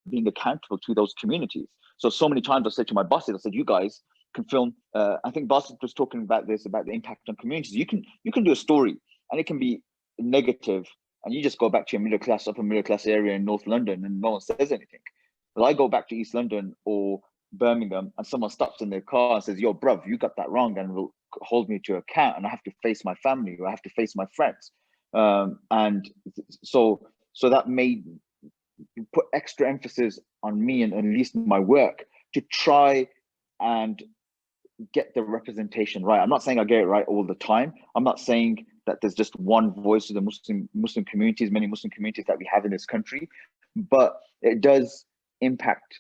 being accountable to those communities. So many times I said to my bosses, I said, you guys can film. I think Basit was talking about this, about the impact on communities. You can do a story and it can be negative, and you just go back to your upper middle class area in North London and no one says anything. But I go back to East London or Birmingham and someone stops in their car and says, yo, bruv, you got that wrong, and will hold me to account, and I have to face my family, or I have to face my friends. And so that made put extra emphasis on me and at least my work to try and get the representation right. I'm not saying I get it right all the time. I'm not saying that there's just one voice of the Muslim communities, many Muslim communities that we have in this country, but it does impact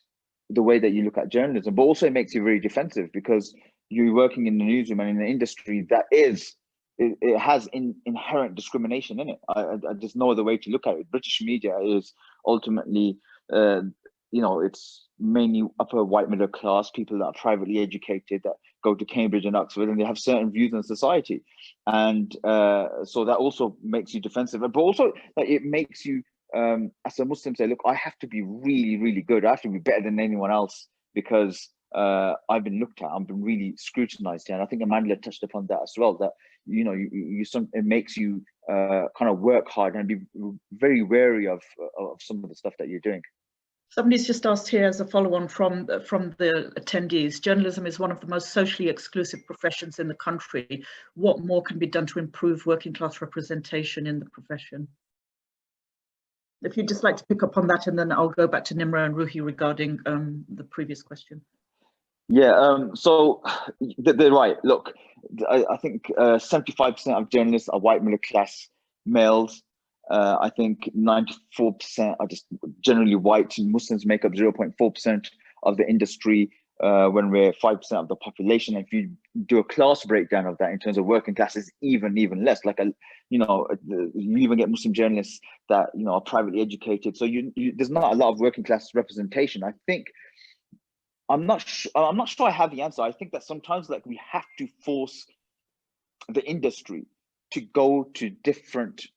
the way that you look at journalism. But also it makes you very defensive, because you're working in the newsroom and in an industry that it has inherent discrimination in it. There's no other way to look at it. British media is ultimately, you know, it's mainly upper white middle class, people that are privately educated, that go to Cambridge and Oxford, and they have certain views on society. And so that also makes you defensive, but also that it makes you, as a Muslim, say, look, I have to be really, really good. I have to be better than anyone else, because I've been looked at, I've been really scrutinized here. And I think Amandla touched upon that as well, that, you know, it makes you kind of work hard and be very wary of some of the stuff that you're doing. Somebody's just asked here as a follow-on from the attendees, journalism is one of the most socially exclusive professions in the country. What more can be done to improve working class representation in the profession? If you'd just like to pick up on that, and then I'll go back to Nimra and Ruhi regarding the previous question. Yeah, so they're right. Look, I think 75% of journalists are white middle class males. I think 94% are just generally white. Muslims make up 0.4% of the industry when we're 5% of the population. If you do a class breakdown of that in terms of working class, is even less. Like you even get Muslim journalists that are privately educated. So there's not a lot of working class representation. I think I'm not sure I have the answer. I think that sometimes like we have to force the industry to go to different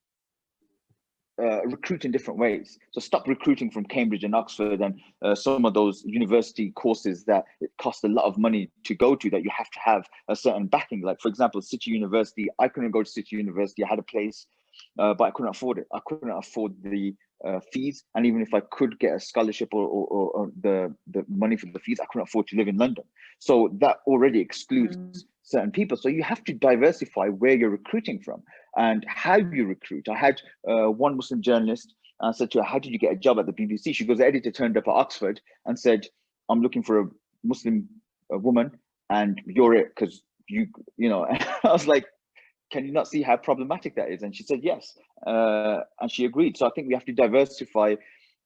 recruit in different ways. So stop recruiting from Cambridge and Oxford and some of those university courses that it costs a lot of money to go to, that you have to have a certain backing. Like, for example, City University, I couldn't go to City University. I had a place, but I couldn't afford it. I couldn't afford the fees. And even if I could get a scholarship or the money for the fees, I couldn't afford to live in London. So that already excludes certain people. So you have to diversify where you're recruiting from and how you recruit. I had one Muslim journalist, I said to her, how did you get a job at the BBC? She goes, the editor turned up at Oxford and said, I'm looking for a Muslim woman and you're it, because you know, I was like, can you not see how problematic that is? And she said, yes. And she agreed. So I think we have to diversify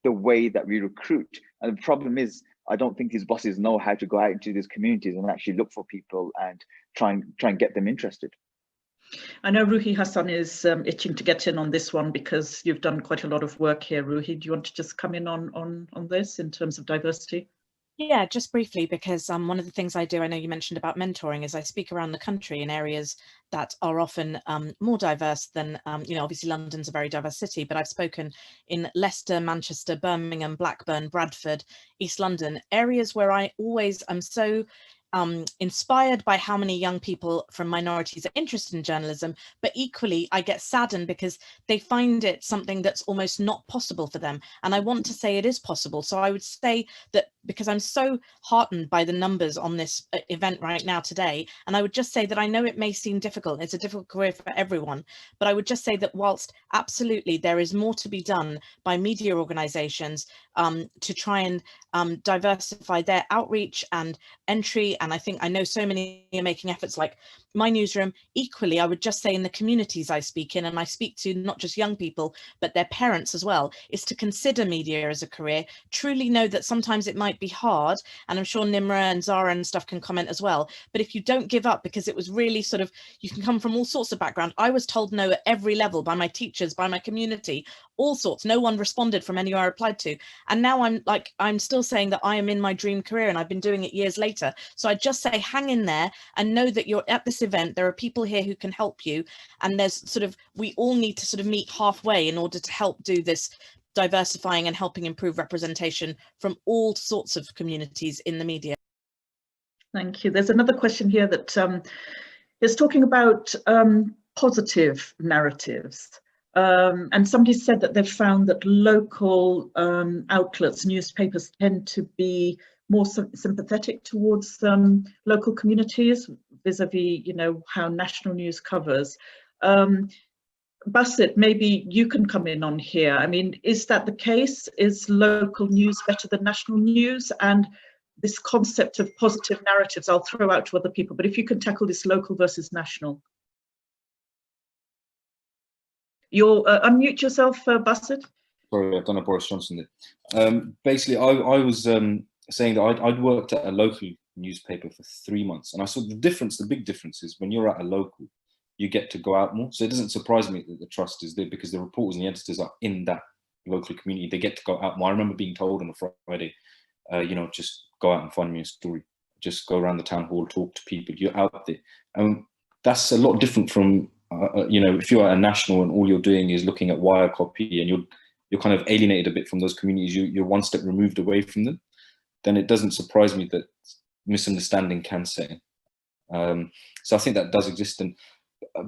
the way that we recruit. And the problem is, I don't think these bosses know how to go out into these communities and actually look for people and try and get them interested. I know Ruhi Hasan is itching to get in on this one because you've done quite a lot of work here. Ruhi, do you want to just come in on this in terms of diversity? Yeah, just briefly, because one of the things I do, I know you mentioned about mentoring, is I speak around the country in areas that are often more diverse than, obviously London's a very diverse city, but I've spoken in Leicester, Manchester, Birmingham, Blackburn, Bradford, East London, areas where I always am so inspired by how many young people from minorities are interested in journalism, but equally I get saddened because they find it something that's almost not possible for them. And I want to say it is possible. So I would say that, because I'm so heartened by the numbers on this event right now today, and I would just say that I know it may seem difficult, it's a difficult career for everyone, but I would just say that whilst absolutely there is more to be done by media organisations to try and diversify their outreach and entry, and I know so many are making efforts like my newsroom. Equally, I would just say in the communities I speak in, and I speak to not just young people, but their parents as well, is to consider media as a career, truly know that sometimes it might be hard, and I'm sure Nimra and Zahra and stuff can comment as well, but if you don't give up, because it was really sort of, you can come from all sorts of background. I was told no at every level by my teachers, by my community, all sorts. No one responded from anywhere I applied to. And now I'm still saying that I am in my dream career, and I've been doing it years later. So I just say, hang in there and know that you're at this event. There are people here who can help you. And there's sort of, we all need to sort of meet halfway in order to help do this diversifying and helping improve representation from all sorts of communities in the media. Thank you. There's another question here that is talking about positive narratives. And somebody said that they've found that local outlets, newspapers, tend to be more sympathetic towards local communities vis-a-vis, how national news covers. Basit, maybe you can come in on here. I mean, is that the case? Is local news better than national news? And this concept of positive narratives, I'll throw out to other people, but if you can tackle this local versus national. You'll unmute yourself, Basit. Sorry, I've done a Boris Johnson there. Basically, I was saying that I'd worked at a local newspaper for 3 months, and I saw the difference. The big difference is when you're at a local, you get to go out more. So it doesn't surprise me that the trust is there, because the reporters and the editors are in that local community. They get to go out more. I remember being told on a Friday, just go out and find me a story. Just go around the town hall, talk to people. You're out there. That's a lot different from, if you're at a national and all you're doing is looking at wire copy, and you're kind of alienated a bit from those communities. You're one step removed away from them. Then it doesn't surprise me that misunderstanding can set in. So I think that does exist.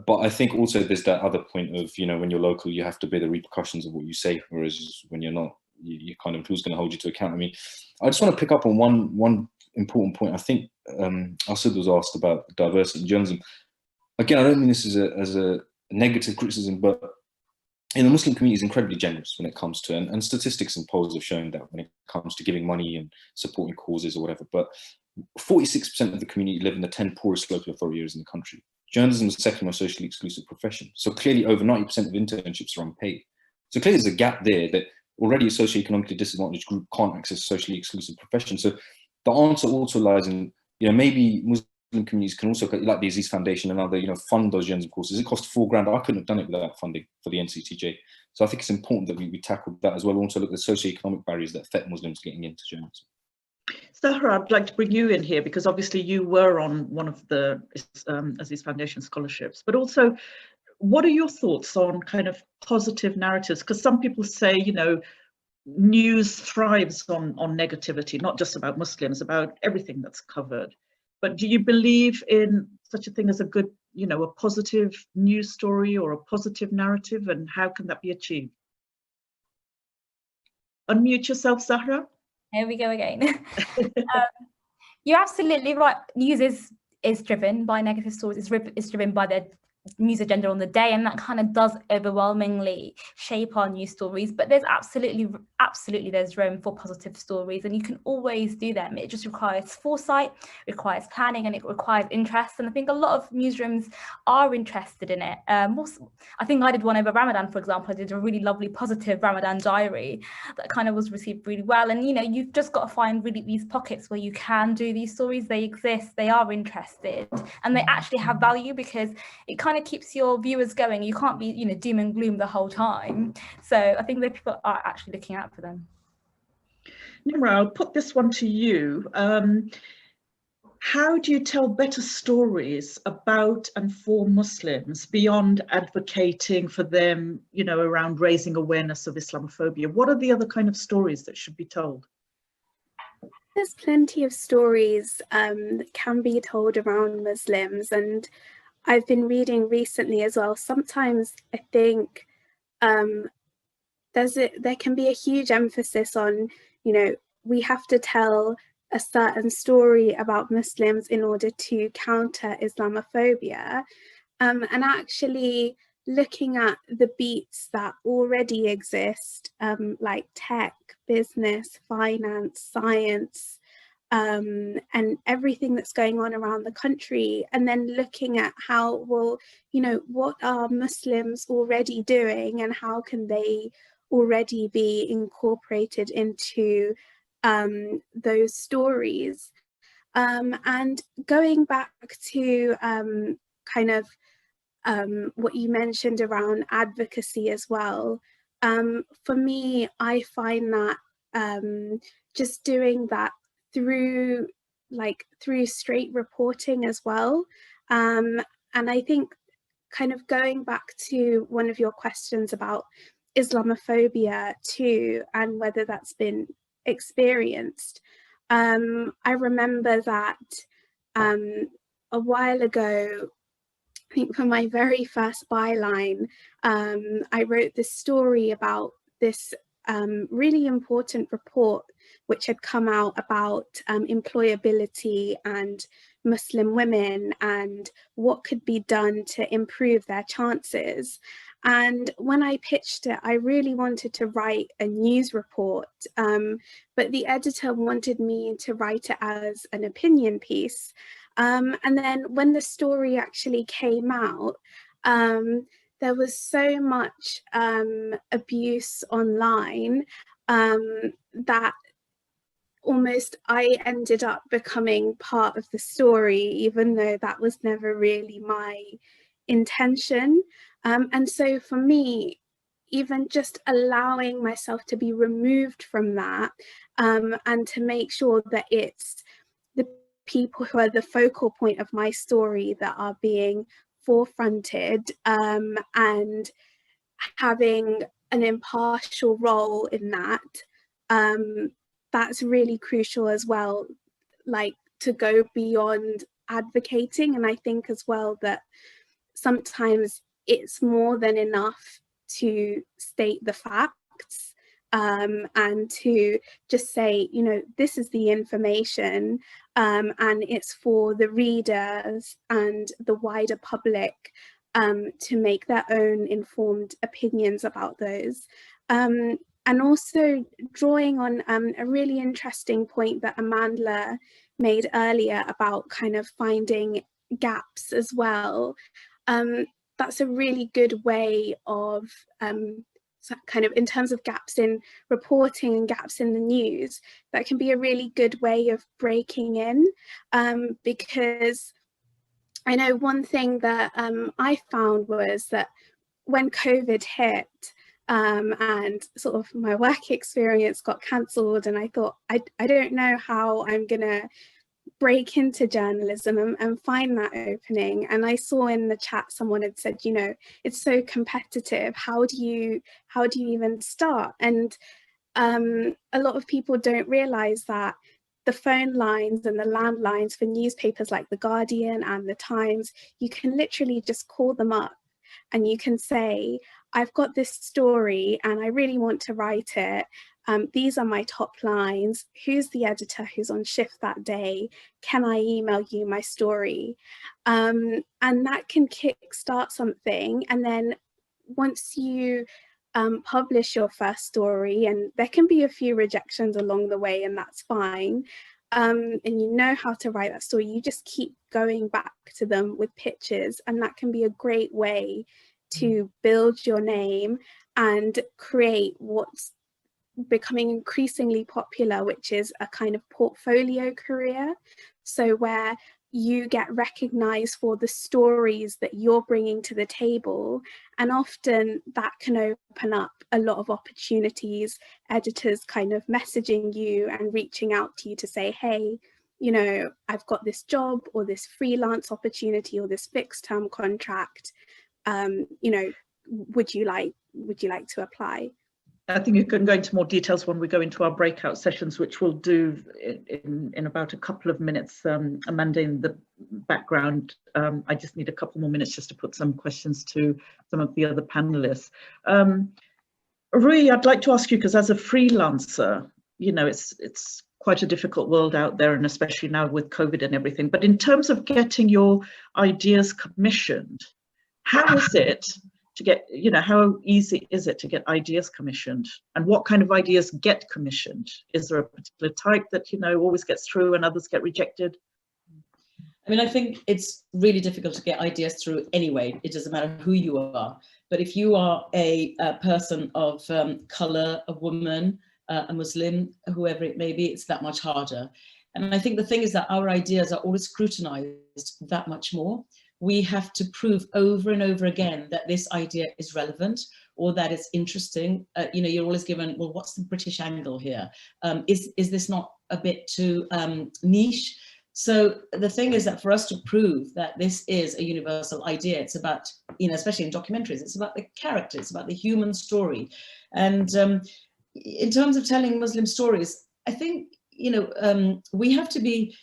But I think also there's that other point of, when you're local, you have to bear the repercussions of what you say, whereas when you're not, you kind of, who's going to hold you to account? I mean, I just want to pick up on one important point. I think Asad was asked about diversity in journalism. Again, I don't mean this as a negative criticism, but in the Muslim community is incredibly generous when it comes to, and statistics and polls have shown that when it comes to giving money and supporting causes or whatever. But 46% of the community live in the 10 poorest local authority areas in the country. Journalism is the second most socially exclusive profession. So clearly over 90% of internships are unpaid. So clearly there's a gap there that already a socioeconomically disadvantaged group can't access socially exclusive professions. So the answer also lies in, you know, maybe Muslim communities can also, like the Aziz Foundation and other, you know, fund those journalism courses. It cost £4,000. I couldn't have done it without funding for the NCTJ. So I think it's important that we tackle that as well. Also look at the socioeconomic barriers that affect Muslims getting into journalism. Zahra, I'd like to bring you in here because obviously you were on one of the Aziz Foundation scholarships, but also what are your thoughts on kind of positive narratives? Because some people say, you know, news thrives on negativity, not just about Muslims, about everything that's covered. But do you believe in such a thing as a good, you know, a positive news story or a positive narrative, and how can that be achieved? Unmute yourself, Zahra. Here we go again. You're absolutely right. News is driven by negative stories. It's driven by the news agenda on the day, and that kind of does overwhelmingly shape our news stories. But there's absolutely there's room for positive stories, and you can always do them. It just requires foresight, requires planning, and it requires interest. And I think a lot of newsrooms are interested in it. I think I did one over Ramadan, for example. I did a really lovely positive Ramadan diary that kind of was received really well. And you know, you've just got to find really these pockets where you can do these stories. They exist, they are interested, and they actually have value, because it kind of keeps your viewers going. You can't be, you know, doom and gloom the whole time. So I think that people are actually looking out for them. Nimra, I'll put this one to you. How do you tell better stories about and for Muslims beyond advocating for them, you know, around raising awareness of Islamophobia? What are the other kind of stories that should be told? There's plenty of stories that can be told around Muslims, and I've been reading recently as well. Sometimes I think there can be a huge emphasis on, you know, we have to tell a certain story about Muslims in order to counter Islamophobia, and actually looking at the beats that already exist, like tech, business, finance, science, and everything that's going on around the country, and then looking at how, well, you know, what are Muslims already doing and how can they already be incorporated into those stories. And going back to kind of what you mentioned around advocacy as well, for me, I find that just doing that through straight reporting as well. And I think kind of going back to one of your questions about Islamophobia too, and whether that's been experienced. I remember that a while ago, I think for my very first byline, I wrote this story about this really important report which had come out about employability and Muslim women and what could be done to improve their chances. And when I pitched it, I really wanted to write a news report, but the editor wanted me to write it as an opinion piece. And then when the story actually came out, there was so much abuse online that almost I ended up becoming part of the story, even though that was never really my intention. And so for me, even just allowing myself to be removed from that, and to make sure that it's the people who are the focal point of my story that are being forefronted, and having an impartial role in that, that's really crucial as well, like to go beyond advocating. And I think as well that sometimes it's more than enough to state the facts, and to just say, you know, this is the information, and it's for the readers and the wider public to make their own informed opinions about those. And also drawing on a really interesting point that Amandla made earlier about kind of finding gaps as well. That's a really good way of kind of in terms of gaps in reporting and gaps in the news, that can be a really good way of breaking in, because I know one thing that I found was that when COVID hit, and sort of my work experience got cancelled, and I thought, I don't know how I'm gonna break into journalism and find that opening. And I saw in the chat someone had said, you know, it's so competitive, how do you even start? And a lot of people don't realize that the phone lines and the landlines for newspapers like The Guardian and The Times, you can literally just call them up and you can say, I've got this story and I really want to write it. These are my top lines. Who's the editor who's on shift that day? Can I email you my story? And that can kickstart something. And then once you publish your first story, and there can be a few rejections along the way, and that's fine. And you know how to write that story, you just keep going back to them with pitches, and that can be a great way to build your name and create what's becoming increasingly popular, which is a kind of portfolio career. So where you get recognized for the stories that you're bringing to the table, and often that can open up a lot of opportunities, editors kind of messaging you and reaching out to you to say, hey, you know, I've got this job or this freelance opportunity or this fixed term contract, you know, would you like to apply? I think you can go into more details when we go into our breakout sessions, which we'll do in about a couple of minutes. Amanda in the background, I just need a couple more minutes just to put some questions to some of the other panelists. Ruhi, I'd like to ask you, because as a freelancer, you know, it's quite a difficult world out there, and especially now with COVID and everything. But in terms of getting your ideas commissioned, how is it to get, you know, how easy is it to get ideas commissioned, and what kind of ideas get commissioned? Is there a particular type that, you know, always gets through and others get rejected? I mean, I think it's really difficult to get ideas through anyway. It doesn't matter who you are. But if you are a person of color, a woman, a Muslim, whoever it may be, it's that much harder. And I think the thing is that our ideas are always scrutinized that much more. We have to prove over and over again that this idea is relevant or that it's interesting. You know, you're always given, well, what's the British angle here? Is this not a bit too niche? So the thing is that for us to prove that this is a universal idea, it's about, you know, especially in documentaries, it's about the character, it's about the human story. And in terms of telling Muslim stories, I think, you know, we have to be,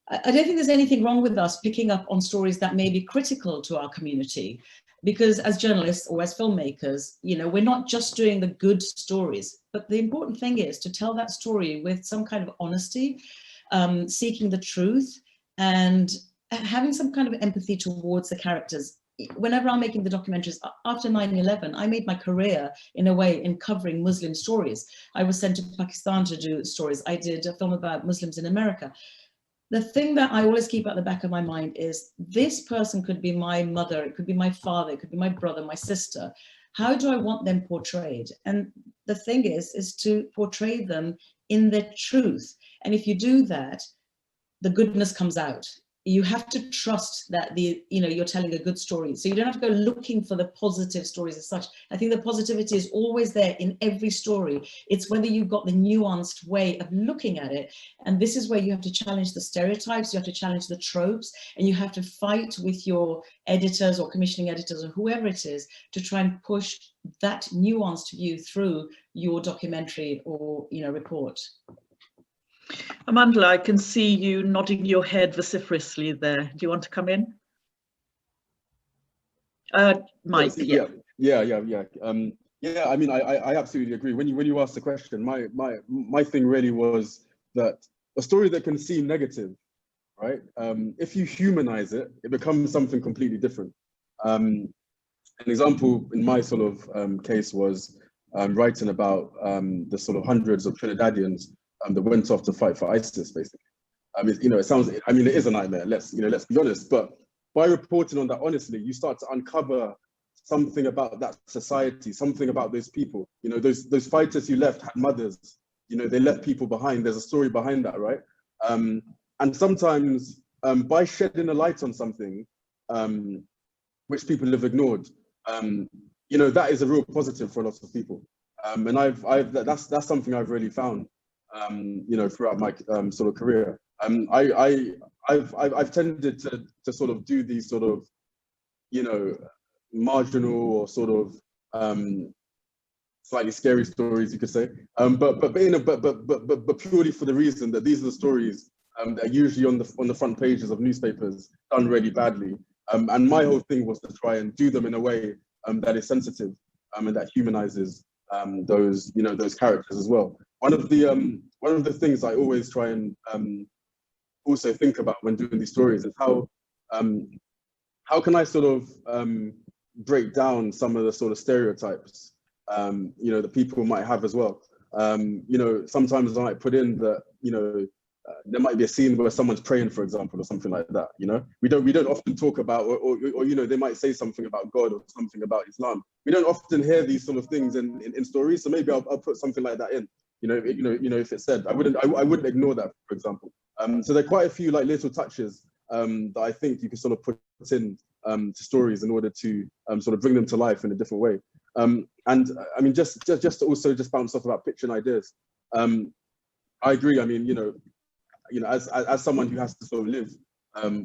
I don't think there's anything wrong with us picking up on stories that may be critical to our community, because as journalists or as filmmakers, you know, we're not just doing the good stories, but the important thing is to tell that story with some kind of honesty, seeking the truth and having some kind of empathy towards the characters. Whenever I'm making the documentaries, after 9/11, I made my career in a way in covering Muslim stories. I was sent to Pakistan to do stories. I did a film about Muslims in America. The thing that I always keep at the back of my mind is this person could be my mother, it could be my father, it could be my brother, my sister. How do I want them portrayed? And the thing is to portray them in their truth. And if you do that, the goodness comes out. You have to trust that you're telling a good story. So you don't have to go looking for the positive stories as such. I think the positivity is always there in every story. It's whether you've got the nuanced way of looking at it. And this is where you have to challenge the stereotypes, you have to challenge the tropes, and you have to fight with your editors or commissioning editors or whoever it is to try and push that nuanced view through your documentary or, you know, report. Amandla, I can see you nodding your head vociferously there. Do you want to come in? Mike, yeah. Yeah. I mean, I absolutely agree. When you asked the question, my thing really was that a story that can seem negative, right? If you humanize it, it becomes something completely different. An example in my sort of case was writing about the sort of hundreds of Trinidadians that went off to fight for ISIS, basically. I mean, you know, it sounds, I mean, it is a nightmare, let's be honest, but by reporting on that honestly, you start to uncover something about that society, something about those people. You know, those fighters who left had mothers. You know, they left people behind. There's a story behind that, right? And sometimes by shedding a light on something which people have ignored, you know, that is a real positive for a lot of people. And that's something I've really found, you know, throughout my sort of career. I've tended to sort of do these sort of, you know, marginal or sort of slightly scary stories, you could say, but purely for the reason that these are the stories that are usually on the front pages of newspapers done really badly. And my whole thing was to try and do them in a way that is sensitive and that humanizes those, you know, those characters as well. One of the things I always try and also think about when doing these stories is how can I sort of break down some of the sort of stereotypes, you know, that people might have as well. You know, sometimes I might put in that, you know, there might be a scene where someone's praying, for example, or something like that. You know, we don't often talk about, or you know, they might say something about God or something about Islam. We don't often hear these sort of things in stories. So maybe I'll put something like that in. You know, if it's said, I wouldn't ignore that, for example. So there are quite a few like little touches that I think you can sort of put in to stories in order to sort of bring them to life in a different way. And I mean, just to also just bounce off about pitching ideas. I agree. I mean, you know, as someone who has to sort of live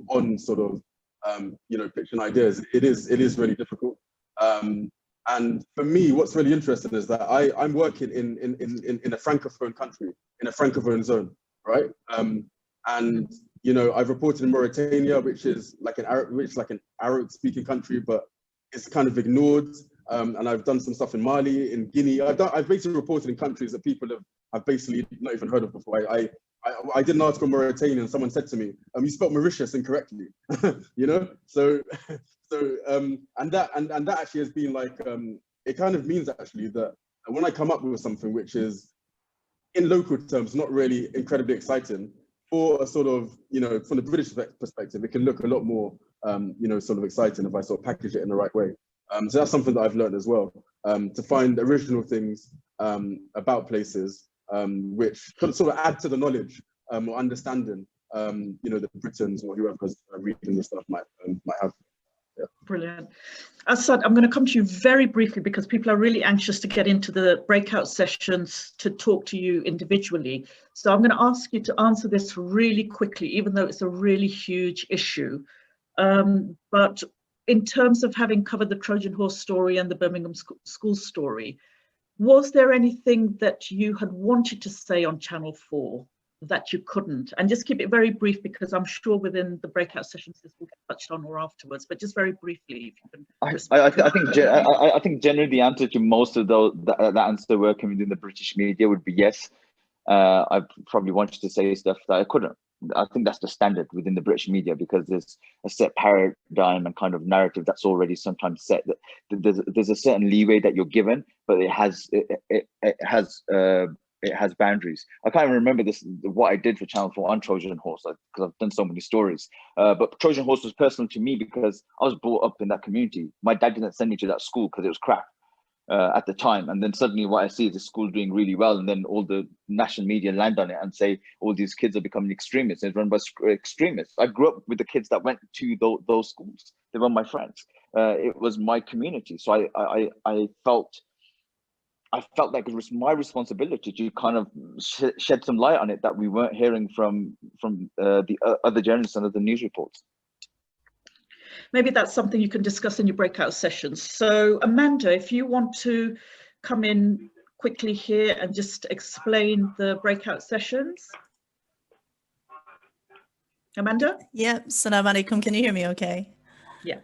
on sort of you know, pitching ideas, it is really difficult. And for me, what's really interesting is that I'm working in a francophone country, in a francophone zone, right? And you know, I've reported in Mauritania, which is like an Arabic-speaking country, but it's kind of ignored. And I've done some stuff in Mali, in Guinea. I've basically reported in countries that people have basically not even heard of before. I did an article in Mauritania, and someone said to me, "You spelled Mauritius incorrectly," you know. So and that actually has been like it kind of means actually that when I come up with something which is in local terms not really incredibly exciting, for a sort of, you know, from the British perspective, it can look a lot more you know, sort of exciting if I sort of package it in the right way. So that's something that I've learned as well, to find original things about places which can sort of add to the knowledge or understanding, you know, the Britons or whoever's reading the stuff might have. Yeah. Brilliant. Hasan, I'm going to come to you very briefly because people are really anxious to get into the breakout sessions to talk to you individually. So I'm going to ask you to answer this really quickly, even though it's a really huge issue. But in terms of having covered the Trojan horse story and the Birmingham school story, was there anything that you had wanted to say on Channel 4 that you couldn't? And just keep it very brief, because I'm sure within the breakout sessions this will get touched on or afterwards, but just very briefly, if you can. I think generally the answer to most of that answer working within the British media would be yes. I probably wanted to say stuff that I couldn't. I think that's the standard within the British media, because there's a set paradigm and kind of narrative that's already sometimes set. That there's a certain leeway that you're given, but it has boundaries. I can't even remember what I did for Channel 4 on Trojan Horse, because I've done so many stories. But Trojan Horse was personal to me because I was brought up in that community. My dad didn't send me to that school because it was crap at the time. And then suddenly what I see is the school doing really well, and then all the national media land on it and say all these kids are becoming extremists. It's run by extremists. I grew up with the kids that went to those schools. They were my friends. It was my community. So I felt like it was my responsibility to kind of shed some light on it that we weren't hearing from the other journalists and other news reports. Maybe that's something you can discuss in your breakout sessions. So Amanda, if you want to come in quickly here and just explain the breakout sessions. Amanda? Yeah, Assalamu alaikum. Can you hear me okay? Yeah.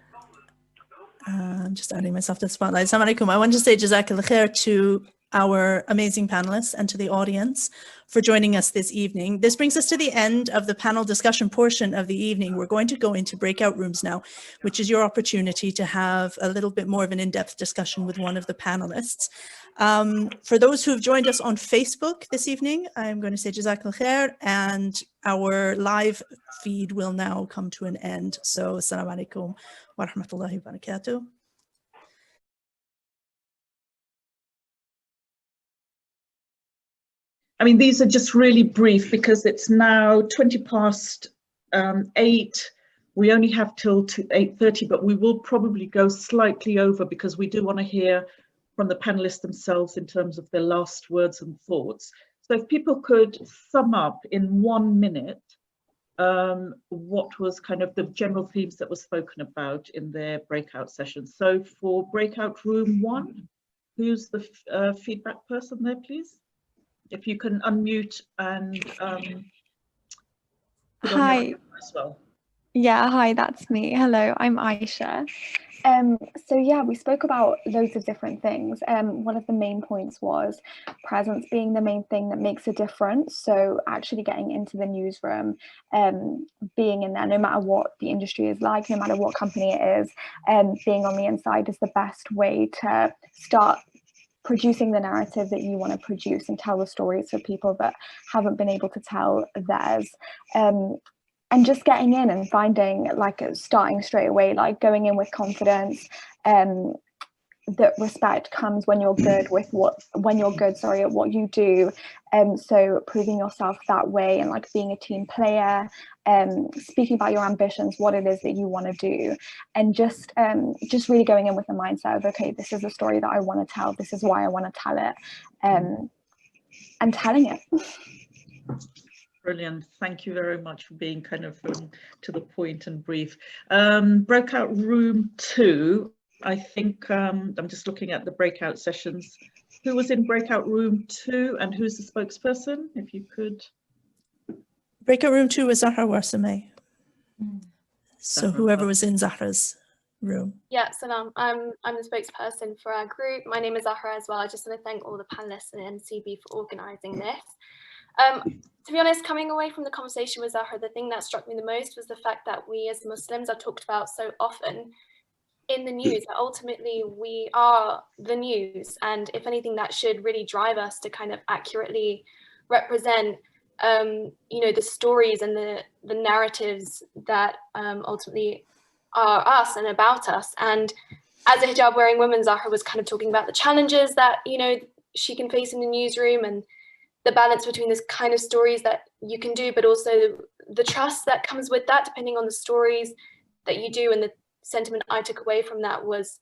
I'm just adding myself to the spotlight. Assalamu alaikum. I want to say Jazakallah khair to our amazing panelists and to the audience for joining us this evening. This brings us to the end of the panel discussion portion of the evening. We're going to go into breakout rooms now, which is your opportunity to have a little bit more of an in-depth discussion with one of the panelists. For those who have joined us on Facebook this evening, I'm going to say Jazakallah khair, and our live feed will now come to an end. So Assalamu alaikum wa rahmatullahi wa barakatuh. I mean, these are just really brief because it's now 20 past 8. We only have till 8:30, but we will probably go slightly over because we do want to hear from the panelists themselves in terms of their last words and thoughts. So if people could sum up in 1 minute what was kind of the general themes that were spoken about in their breakout sessions. So for breakout room 1, who's the feedback person there, please? If you can unmute and put on your camera as well. Yeah, hi, that's me. Hello, I'm Aisha. So yeah, we spoke about loads of different things. One of the main points was presence being the main thing that makes a difference. So actually getting into the newsroom, being in there, no matter what the industry is like, no matter what company it is, being on the inside is the best way to start producing the narrative that you want to produce and tell the stories for people that haven't been able to tell theirs. And just getting in and finding, like, starting straight away, like going in with confidence, that respect comes when you're good with at what you do. So proving yourself that way and like being a team player, speaking about your ambitions, what it is that you want to do, and just really going in with the mindset of, okay, this is a story that I want to tell, this is why I want to tell it, and telling it. Brilliant. Thank you very much for being kind of to the point and brief. Breakout room 2, I think I'm just looking at the breakout sessions. Who was in breakout room 2 and who's the spokesperson? If you could. Breakout room 2 was Zahra Warsame. So Zahra. whoever was in Zahra's room. Yeah, salam. I'm the spokesperson for our group. My name is Zahra as well. I just want to thank all the panelists and NCB for organising this. To be honest, coming away from the conversation with Zahra, the thing that struck me the most was the fact that we as Muslims are talked about so often in the news, that ultimately we are the news, and if anything, that should really drive us to kind of accurately represent the stories and the narratives that ultimately are us and about us. And as a hijab wearing woman, Zahra was kind of talking about the challenges that she can face in the newsroom, and the balance between this kind of stories that you can do, but also the trust that comes with that, depending on the stories that you do. And the sentiment I took away from that was,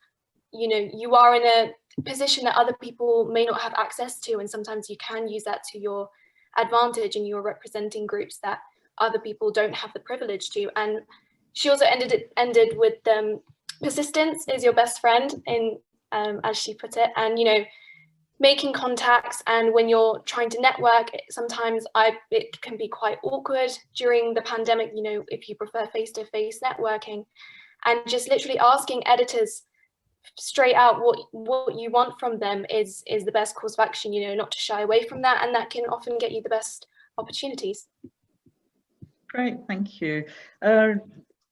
you are in a position that other people may not have access to, and sometimes you can use that to your advantage, and you're representing groups that other people don't have the privilege to. And she also ended with persistence is your best friend, in as she put it, and making contacts. And when you're trying to network, sometimes it can be quite awkward during the pandemic, if you prefer face-to-face networking, and just literally asking editors straight out what you want from them is the best course of action, not to shy away from that, and that can often get you the best opportunities. Great, thank you.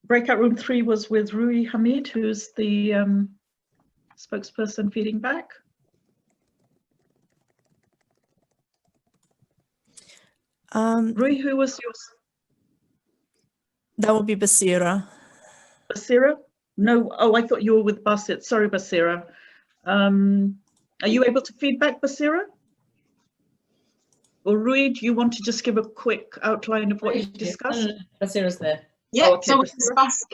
Breakout room 3 was with Ruhi Hamid, who's the spokesperson feeding back. Ruhi, who was yours? That would be Basira. Basira? No, oh, I thought you were with Basit. Sorry, Basira. Are you able to feedback, Basira? Or Ruhi, do you want to just give a quick outline of what you discussed? Basira's there. Yeah, Oh, okay, so we Basira. discussed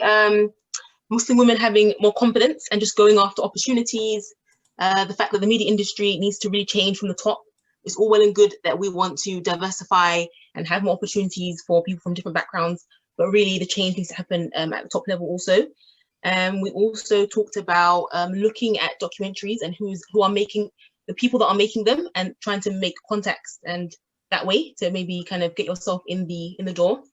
Muslim women having more confidence and just going after opportunities. The fact that the media industry needs to really change from the top. It's all well and good that we want to diversify and have more opportunities for people from different backgrounds, but really the change needs to happen at the top level also. We also talked about looking at documentaries and who are making, the people that are making them, and trying to make contacts, and that way to maybe kind of get yourself in the door.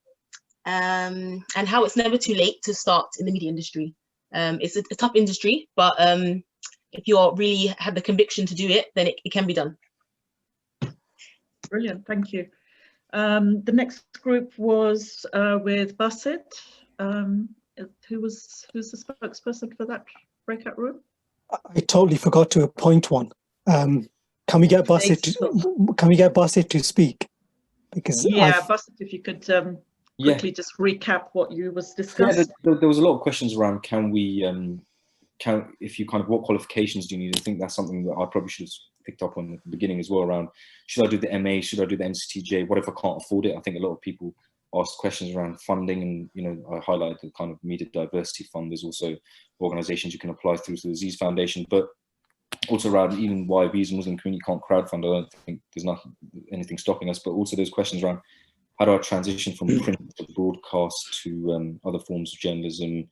And how it's never too late to start in the media industry. It's a tough industry, but if you really have the conviction to do it, then it can be done. Brilliant, thank you. The next group was with Basit. Who's the spokesperson for that breakout room? I totally forgot to appoint one. Can we get Basit to speak? Because Basit, if you could quickly just recap what you was discussed. Yeah, there was a lot of questions around can we if you kind of, what qualifications do you need? I think that's something that I probably should have picked up on at the beginning as well, around, should I do the MA, should I do the NCTJ, what if I can't afford it? I think a lot of people ask questions around funding, and, you know, I highlighted the kind of Media Diversity Fund. There's also organizations you can apply through the Aziz Foundation, but also around even why we as a Muslim community can't crowdfund. I don't think there's anything stopping us, but also those questions around, how do I transition from print to broadcast to other forms of journalism,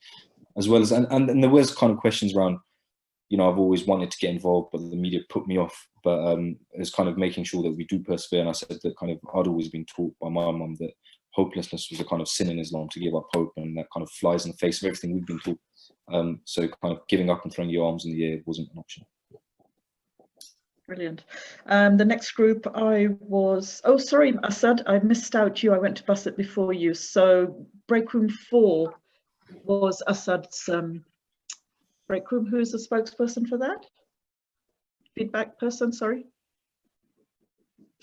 as well as, and there was kind of questions around, you know, I've always wanted to get involved, but the media put me off, but it's kind of making sure that we do persevere. And I said that kind of, I'd always been taught by my mum that hopelessness was a kind of sin in Islam, to give up hope, and that kind of flies in the face of everything we've been taught. So kind of giving up and throwing your arms in the air wasn't an option. Brilliant. The next group oh, sorry, Asad, I missed out you. I went to Basit before you. So break room 4 was Asad's break room. Who is the spokesperson for that? Feedback person, sorry.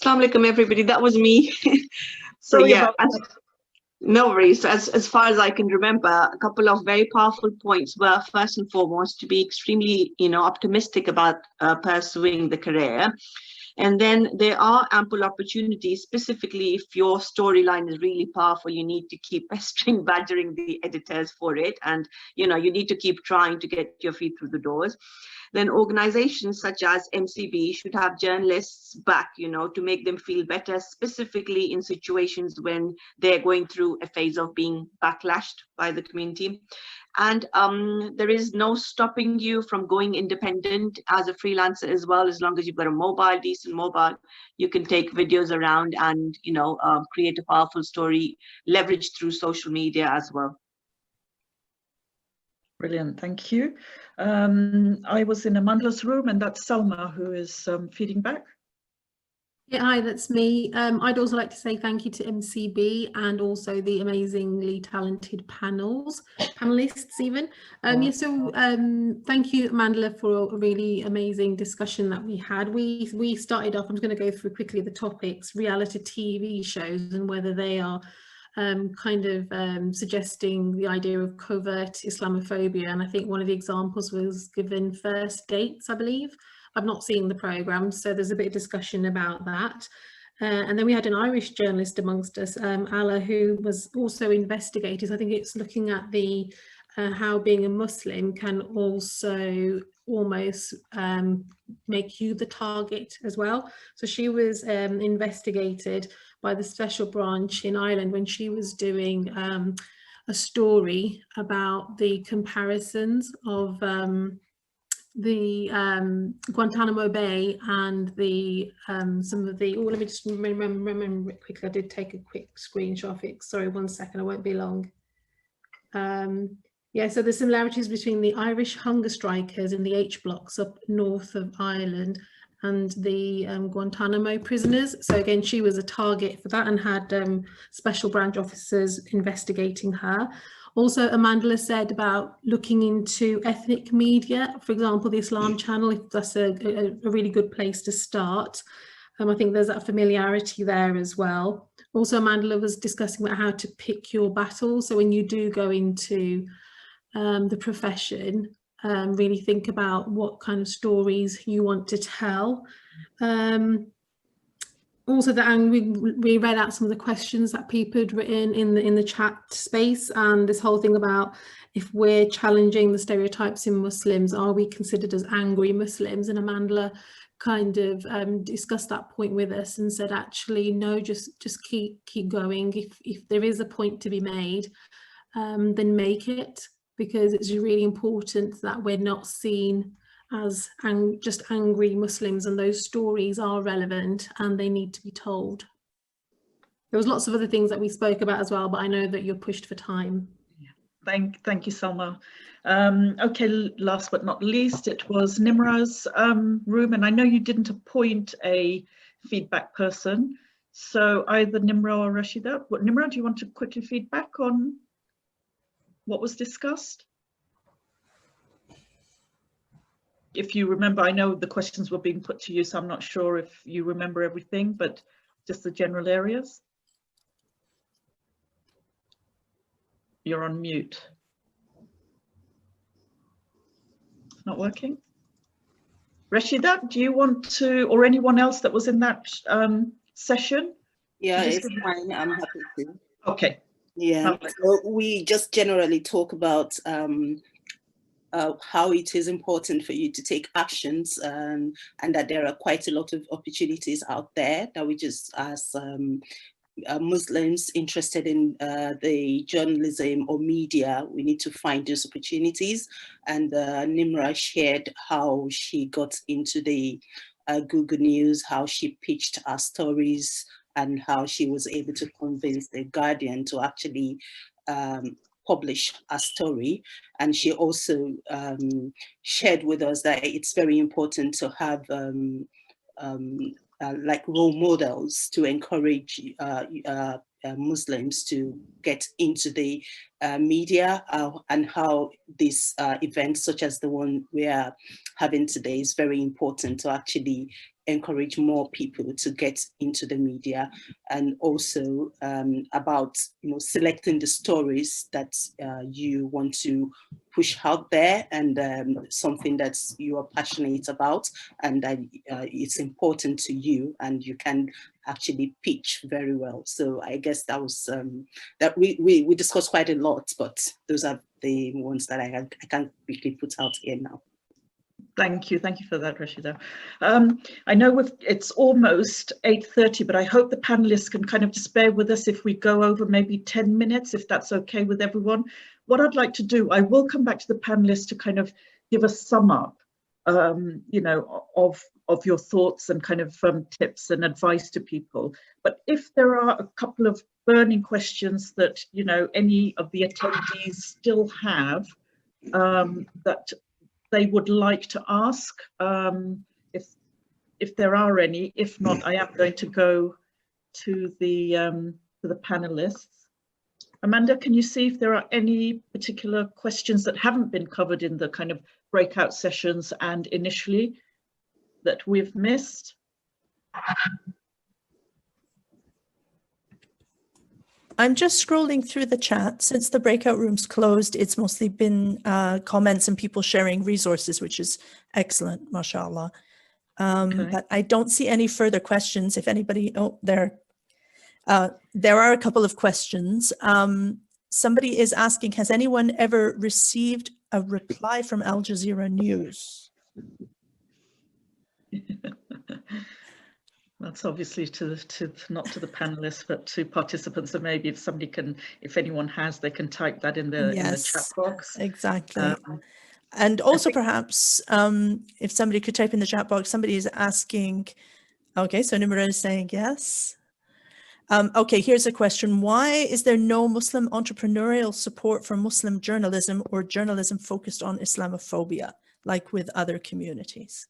Assalamu alaikum, everybody. That was me. So Sorry yeah, about that. no worries. So as far as I can remember, a couple of very powerful points were, first and foremost, to be extremely, you know, optimistic about pursuing the career. And then there are ample opportunities, specifically if your storyline is really powerful, you need to keep pestering, badgering the editors for it. And, you know, you need to keep trying to get your feet through the doors. Then organizations such as MCB should have journalists back, you know, to make them feel better, specifically in situations when they're going through a phase of being backlashed by the community. And there is no stopping you from going independent as a freelancer as well. As long as you've got a mobile, decent mobile, you can take videos around and, you know, create a powerful story, leverage through social media as well. Brilliant, thank you. I was in Amandla's room, and that's Salma who is feeding back. Yeah, hi, that's me. I'd also like to say thank you to MCB and also the amazingly talented panelists even. Yeah, so thank you, Amandla, for a really amazing discussion that we had. We started off, I'm just going to go through quickly the topics, reality TV shows and whether they are suggesting the idea of covert Islamophobia. And I think one of the examples was given First Dates, I believe. I've not seen the programme, so there's a bit of discussion about that. And then we had an Irish journalist amongst us, Ala, who was also investigating. I think it's looking at the how being a Muslim can also almost make you the target as well. So she was investigated by the special branch in Ireland when she was doing a story about the comparisons of the Guantanamo Bay and the some of the, oh, let me just remember it quickly. I did take a quick screenshot of it. Sorry, 1 second, I won't be long. Yeah, so the similarities between the Irish hunger strikers in the H blocks up north of Ireland and the Guantanamo prisoners. So again, she was a target for that and had special branch officers investigating her. Also, Amandla said about looking into ethnic media, for example, the Islam Channel, if that's a really good place to start. I think there's that familiarity there as well. Also, Amandla was discussing about how to pick your battles. So when you do go into the profession, really think about what kind of stories you want to tell. Also, we read out some of the questions that people had written in the chat space, and this whole thing about if we're challenging the stereotypes in Muslims, are we considered as angry Muslims? And Amandla kind of discussed that point with us and said, actually, no, just keep going. If there is a point to be made, then make it, because it's really important that we're not seen as just angry Muslims, and those stories are relevant and they need to be told. There was lots of other things that we spoke about as well, but I know that you're pushed for time. Thank you, Salma. Okay, last but not least, it was Nimra's room, and I know you didn't appoint a feedback person, so either Nimra or Rashida. Nimra, do you want to quickly feedback on what was discussed? If you remember, I know the questions were being put to you, so I'm not sure if you remember everything, but just the general areas. You're on mute. not working. Rashida, do you want to, or anyone else that was in that session? Yeah, it's fine. I'm happy to. Okay. Yeah, so we just generally talk about how it is important for you to take actions, and that there are quite a lot of opportunities out there that we just, as Muslims interested in the journalism or media, we need to find those opportunities. And Nimra shared how she got into the Google News, how she pitched her stories, and how she was able to convince the Guardian to actually publish a story. And she also shared with us that it's very important to have like role models to encourage Muslims to get into the media, and how these events such as the one we are having today is very important to actually encourage more people to get into the media, and also about selecting the stories that you want to push out there, and something that you are passionate about, and that it's important to you, and you can actually pitch very well. So I guess that was that we discussed quite a lot, but those are the ones that I can quickly put out here now. Thank you for that, Rashida. I know it's almost 8:30, but I hope the panelists can kind of just bear with us if we go over maybe 10 minutes, if that's okay with everyone. What I'd like to do, I will come back to the panelists to kind of give a sum up, of your thoughts and kind of tips and advice to people. But if there are a couple of burning questions that any of the attendees still have, that they would like to ask, if there are any. If not, I am going to go to the panelists. Amanda, can you see if there are any particular questions that haven't been covered in the kind of breakout sessions and initially that we've missed? I'm just scrolling through the chat. Since the breakout rooms closed, it's mostly been comments and people sharing resources, which is excellent, mashallah. Okay. But I don't see any further questions. If anybody, there are a couple of questions. Somebody is asking, has anyone ever received a reply from Al Jazeera News? That's obviously not to the panelists, but to participants. So maybe if anyone has, they can type that in the chat box. Exactly. And also perhaps if somebody could type in the chat box, somebody is asking, okay, so Nimra is saying yes. Okay, here's a question. Why is there no Muslim entrepreneurial support for Muslim journalism or journalism focused on Islamophobia, like with other communities?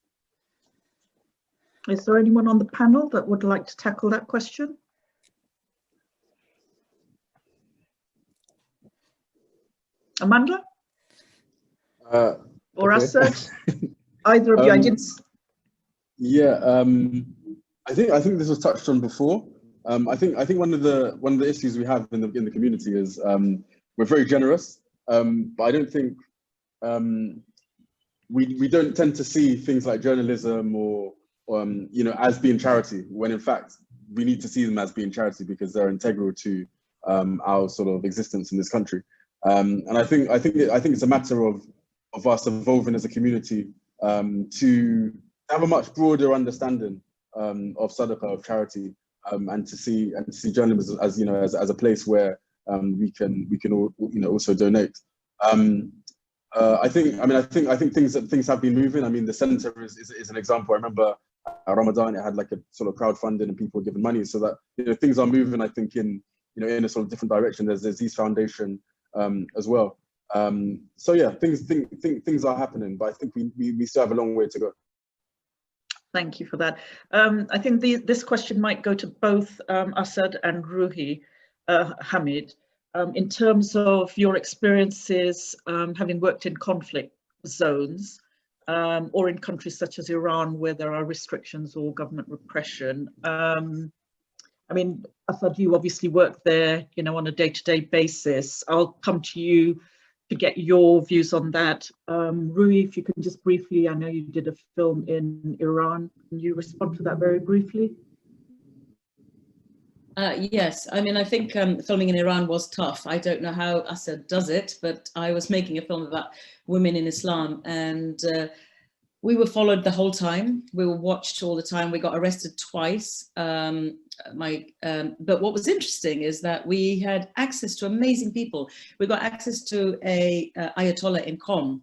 Is there anyone on the panel that would like to tackle that question? Amandla? Or Asad? Either of you? I didn't. Yeah, I think this was touched on before. I think one of the issues we have in the community is we're very generous, but I don't think we don't tend to see things like journalism or as being charity, when in fact we need to see them as being charity because they're integral to our sort of existence in this country. And I think it's a matter of us evolving as a community to have a much broader understanding of sadaqah, of charity, and to see journalism as a place where we can all, also donate. I think things have been moving. I mean, the center is an example. I remember at Ramadan it had like a sort of crowdfunding and people giving money, so that things are moving. I think in a sort of different direction. There's East Foundation as well. So yeah, things are happening, but I think we still have a long way to go. Thank you for that. I think this question might go to both Asad and Ruhi, Hamid, in terms of your experiences having worked in conflict zones or in countries such as Iran where there are restrictions or government repression. I mean, Asad, you obviously work there, on a day-to-day basis. I'll come to you to get your views on that. Ruhi, if you can just briefly, I know you did a film in Iran. Can you respond to that very briefly? Yes, I mean, I think filming in Iran was tough. I don't know how Assad does it, but I was making a film about women in Islam, and we were followed the whole time. We were watched all the time. We got arrested twice. But what was interesting is that we had access to amazing people. We got access to a Ayatollah in Qom.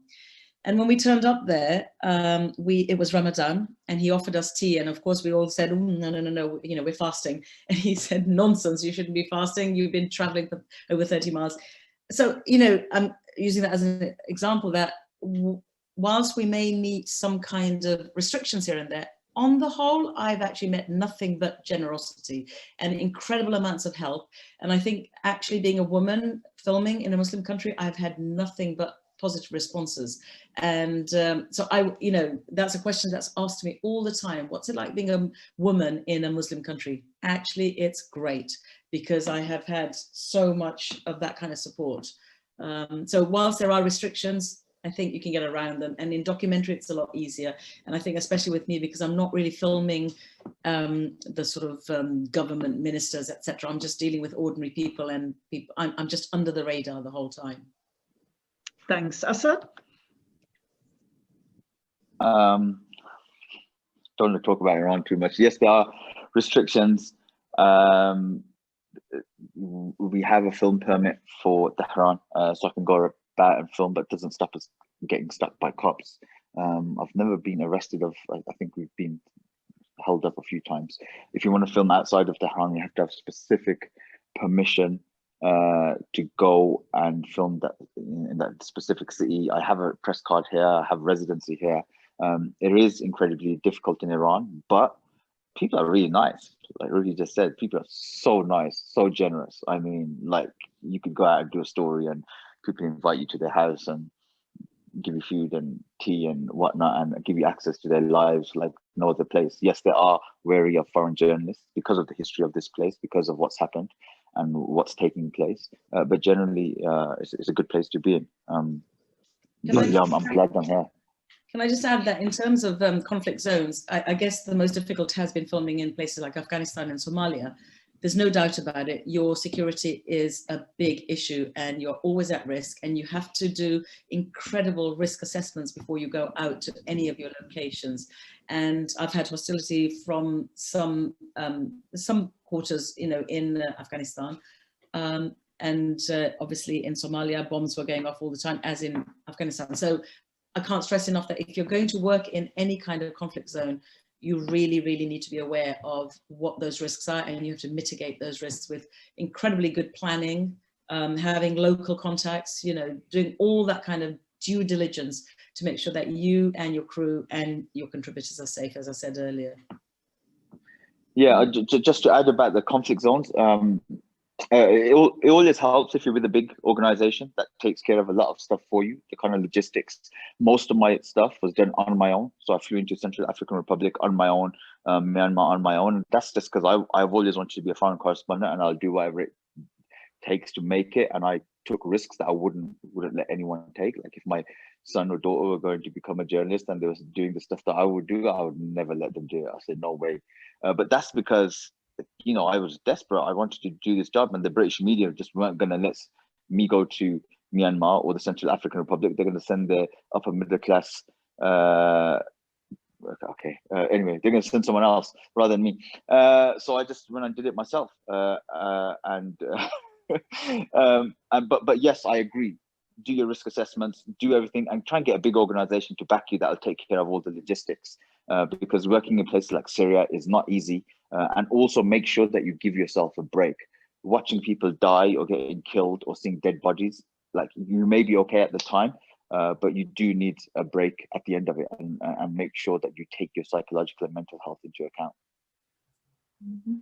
And when we turned up there, it was Ramadan, and he offered us tea. And of course, we all said, no, you know, we're fasting. And he said, nonsense, you shouldn't be fasting. You've been traveling for over 30 miles. So, you know, I'm using that as an example that whilst we may meet some kind of restrictions here and there, on the whole, I've actually met nothing but generosity and incredible amounts of help. And I think actually being a woman filming in a Muslim country, I've had nothing but positive responses. And so you know, that's a question that's asked to me all the time. What's it like being a woman in a Muslim country? Actually, it's great, because I have had so much of that kind of support. So whilst there are restrictions, I think you can get around them. And in documentary, it's a lot easier. And I think especially with me, because I'm not really filming the sort of government ministers, etc. I'm just dealing with ordinary people, and I'm just under the radar the whole time. Thanks. Assad? Don't want to talk about Iran too much. Yes, there are restrictions. We have a film permit for Tehran, so I can go about and film, but it doesn't stop us getting stuck by cops. I've never been arrested. I think we've been held up a few times. If you want to film outside of Tehran, you have to have specific permission to go and film that in that specific city. I have a press card here, I have residency here. It is incredibly difficult in Iran, but people are really nice. Like Ruhi just said, people are so nice, so generous. I mean, like, you could go out and do a story and people invite you to their house and give you food and tea and whatnot, and give you access to their lives like no other place. Yes, they are wary of foreign journalists because of the history of this place, because of what's happened and what's taking place. But generally, it's a good place to be in. I'm glad I'm here. Can I just add that in terms of conflict zones, I guess the most difficult has been filming in places like Afghanistan and Somalia. There's no doubt about it. Your security is a big issue, and you're always at risk, and you have to do incredible risk assessments before you go out to any of your locations. And I've had hostility from some quarters, you know, in Afghanistan. And obviously in Somalia, bombs were going off all the time, as in Afghanistan. So I can't stress enough that if you're going to work in any kind of conflict zone, you really, really need to be aware of what those risks are, and you have to mitigate those risks with incredibly good planning, having local contacts, you know, doing all that kind of due diligence to make sure that you and your crew and your contributors are safe, as I said earlier. Yeah, just to add about the conflict zones, it always helps if you're with a big organization that takes care of a lot of stuff for you, the kind of logistics. Most of my stuff was done on my own. So I flew into Central African Republic on my own, Myanmar on my own. That's just because I've always wanted to be a foreign correspondent, and I'll do whatever it takes to make it. And I took risks that I wouldn't let anyone take. Like if my son or daughter were going to become a journalist and they were doing the stuff that I would do, I would never let them do it. I said, no way. But that's because, you know, I was desperate. I wanted to do this job, and the British media just weren't going to let me go to Myanmar or the Central African Republic. They're going to send their upper middle class. Anyway, they're going to send someone else rather than me. So I just went and did it myself. But yes, I agree. Do your risk assessments, do everything, and try and get a big organization to back you that'll take care of all the logistics. Because working in places like Syria is not easy. And also make sure that you give yourself a break. Watching people die or getting killed or seeing dead bodies, like, you may be okay at the time, but you do need a break at the end of it, and make sure that you take your psychological and mental health into account. Mm-hmm.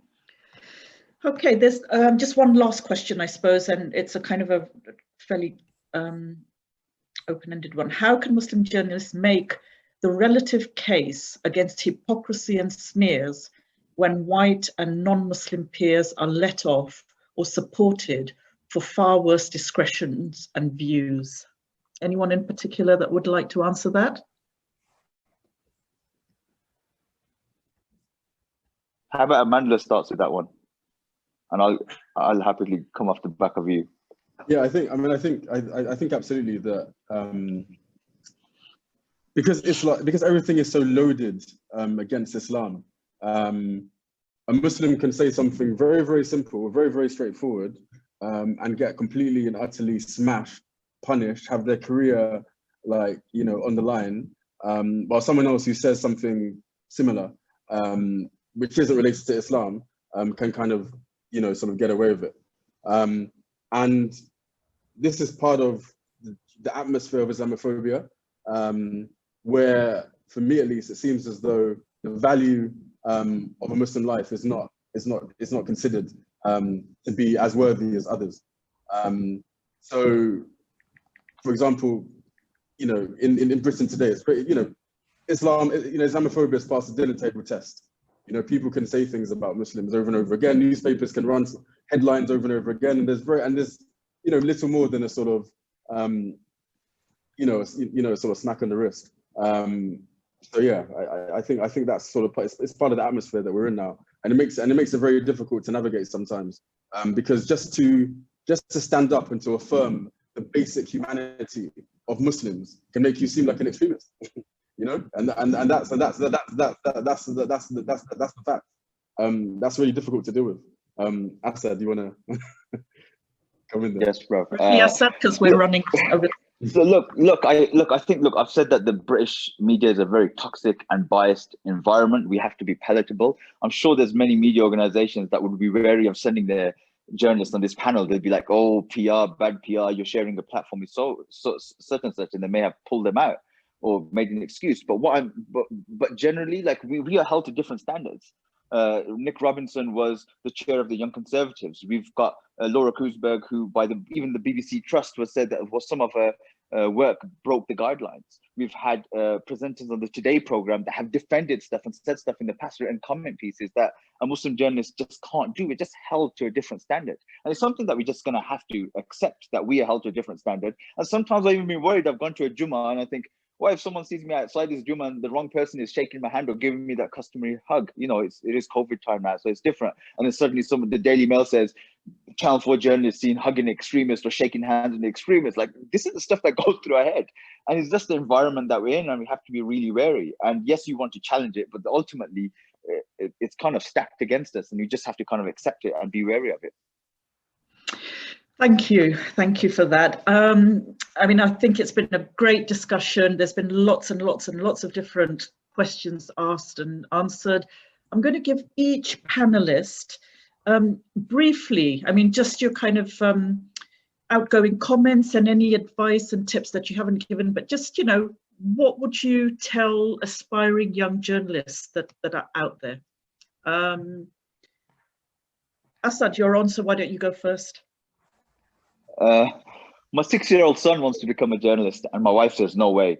Okay, there's just one last question, I suppose, and it's a kind of a fairly open-ended one. How can Muslim journalists make the relative case against hypocrisy and smears when white and non-Muslim peers are let off or supported for far worse discretions and views? Anyone in particular that would like to answer that? How about Amandla starts with that one, and I'll happily come off the back of you. Yeah, I think absolutely that because everything is so loaded against Islam. A Muslim can say something very, very simple, very, very straightforward, and get completely and utterly smashed, punished, have their career like, you know, on the line, while someone else who says something similar, which isn't related to Islam, can kind of, you know, sort of get away with it. And this is part of the atmosphere of Islamophobia, where, for me at least, it seems as though the value of a Muslim life is not considered to be as worthy as others. So, for example, you know, in Britain today, it's pretty, you know, Islamophobia is past the dinner table test. You know, people can say things about Muslims over and over again. Newspapers can run headlines over and over again, and there's you know, little more than a sort of sort of smack on the wrist. So yeah, I think that's sort of it's part of the atmosphere that we're in now, and it makes it very difficult to navigate sometimes, because just to stand up and to affirm the basic humanity of Muslims can make you seem like an extremist, you know, and that's the fact. That's really difficult to deal with. Asad, do you want to come in there? Yes, bro. Yes, because we're running over. So I've said that the British media is a very toxic and biased environment. We have to be palatable. I'm sure there's many media organizations that would be wary of sending their journalists on this panel. They'd be like, oh, PR, bad PR, you're sharing a platform with so such and such, and they may have pulled them out or made an excuse. But but generally, like, we are held to different standards. Nick Robinson was the chair of the Young Conservatives. We've got Laura Kursberg, who even the BBC Trust was said that some of her work broke the guidelines. We've had presenters on the Today program that have defended stuff and said stuff in the past and comment pieces that a Muslim journalist just can't do. We're just held to a different standard. And it's something that we're just going to have to accept, that we are held to a different standard. And sometimes I've even been worried. I've gone to a Jummah and I think, what if someone sees me outside this Jummah and the wrong person is shaking my hand or giving me that customary hug? You know, it is COVID time now, so it's different. And then suddenly the Daily Mail says, Channel 4 journalists seen hugging extremists or shaking hands with extremists. Like, this is the stuff that goes through our head. And it's just the environment that we're in, and we have to be really wary. And yes, you want to challenge it, but ultimately it's kind of stacked against us, and you just have to kind of accept it and be wary of it. Thank you for that. I mean, I think it's been a great discussion. There's been lots and lots and lots of different questions asked and answered. I'm going to give each panelist briefly, I mean, just your kind of outgoing comments and any advice and tips that you haven't given, but just, you know, what would you tell aspiring young journalists that are out there? Asad, you're on, so why don't you go first? My 6-year-old son wants to become a journalist, and my wife says no way.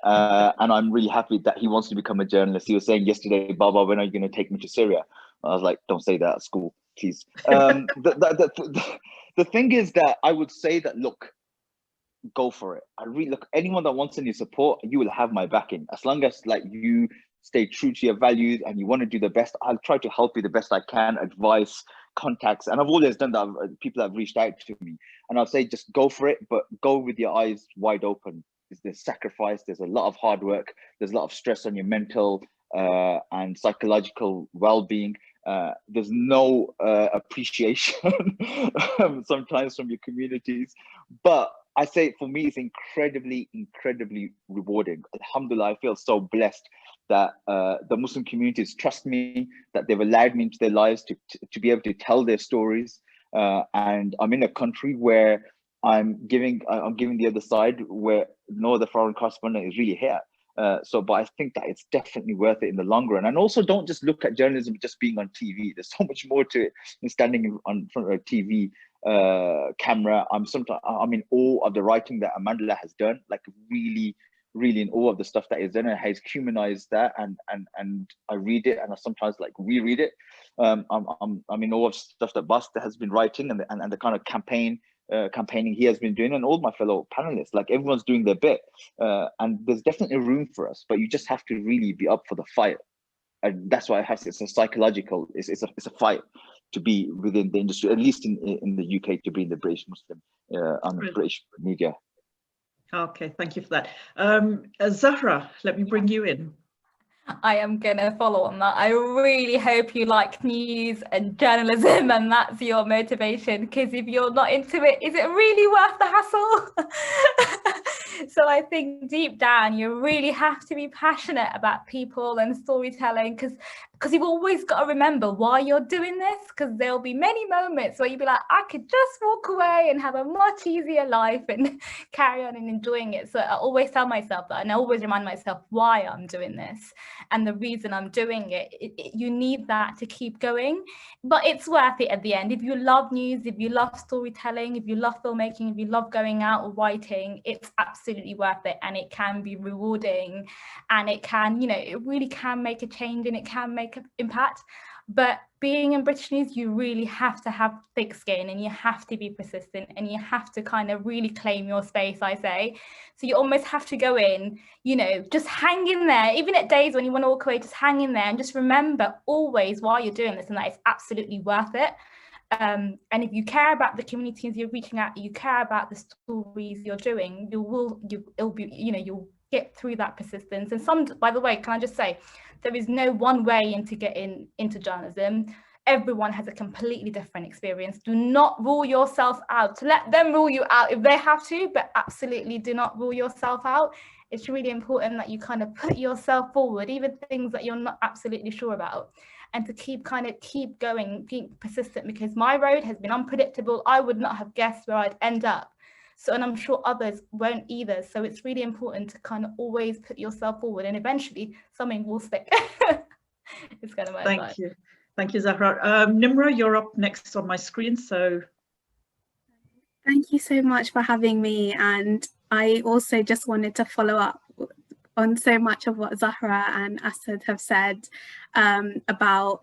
And I'm really happy that he wants to become a journalist. He was saying yesterday, Baba, when are you going to take me to Syria? I was like, don't say that at school, please. The thing is that I would say that, look, go for it. Look, anyone that wants any support, you will have my backing. As long as, like, you stay true to your values and you want to do the best, I'll try to help you the best I can, advice, contacts. And I've always done that. People have reached out to me, and I'll say, just go for it, but go with your eyes wide open. There's sacrifice, there's a lot of hard work, there's a lot of stress on your mental and psychological well-being. There's no appreciation sometimes from your communities, but I say for me, it's incredibly, incredibly rewarding. Alhamdulillah, I feel so blessed that the Muslim communities trust me, that they've allowed me into their lives to be able to tell their stories. And I'm in a country where I'm giving the other side, where no other foreign correspondent is really here. But I think that it's definitely worth it in the long run. And also, don't just look at journalism just being on TV. There's so much more to it than standing in front of a TV camera. I'm in awe of the writing that Amandla has done, like really, really in awe of the stuff that is done, and has humanized that. And I read it, and I sometimes like reread it. I'm in awe of stuff that Basit has been writing, and the kind of campaign campaigning he has been doing, and all my fellow panelists. Like, everyone's doing their bit, and there's definitely room for us, but you just have to really be up for the fight. And that's why it's a psychological, it's a fight to be within the industry, at least in the UK, to be in the British Muslim British media. Okay, thank you for that. Zahra, let me bring you in. I am going to follow on that. I really hope you like news and journalism and that's your motivation, because if you're not into it, is it really worth the hassle? So I think deep down, you really have to be passionate about people and storytelling, because you've always got to remember why you're doing this, because there'll be many moments where you'll be like, I could just walk away and have a much easier life and carry on and enjoying it. So I always tell myself that, and I always remind myself why I'm doing this and the reason I'm doing it. You need that to keep going, but it's worth it at the end. If you love news, if you love storytelling, if you love filmmaking, if you love going out or writing, it's absolutely worth it, and it can be rewarding, and it can, it really can make a change, and it can make an impact. But being in British news, you really have to have thick skin, and you have to be persistent, and you have to kind of really claim your space, I say. So you almost have to go in, just hang in there, even at days when you want to walk away, just hang in there and just remember always why you're doing this, and that it's absolutely worth it. And if you care about the communities you're reaching out, you care about the stories you're doing, you'll get through that persistence. And by the way, can I just say, there is no one way into journalism. Everyone has a completely different experience. Do not rule yourself out. Let them rule you out if they have to, but absolutely do not rule yourself out. It's really important that you kind of put yourself forward, even things that you're not absolutely sure about, and to keep going, being persistent, because my road has been unpredictable. I would not have guessed where I'd end up. So, and I'm sure others won't either. So it's really important to kind of always put yourself forward, and eventually something will stick. It's kind of my advice. Thank you. Thank you, Zahra. Nimra, you're up next on my screen. So thank you so much for having me. And I also just wanted to follow up on so much of what Zahra and Asad have said about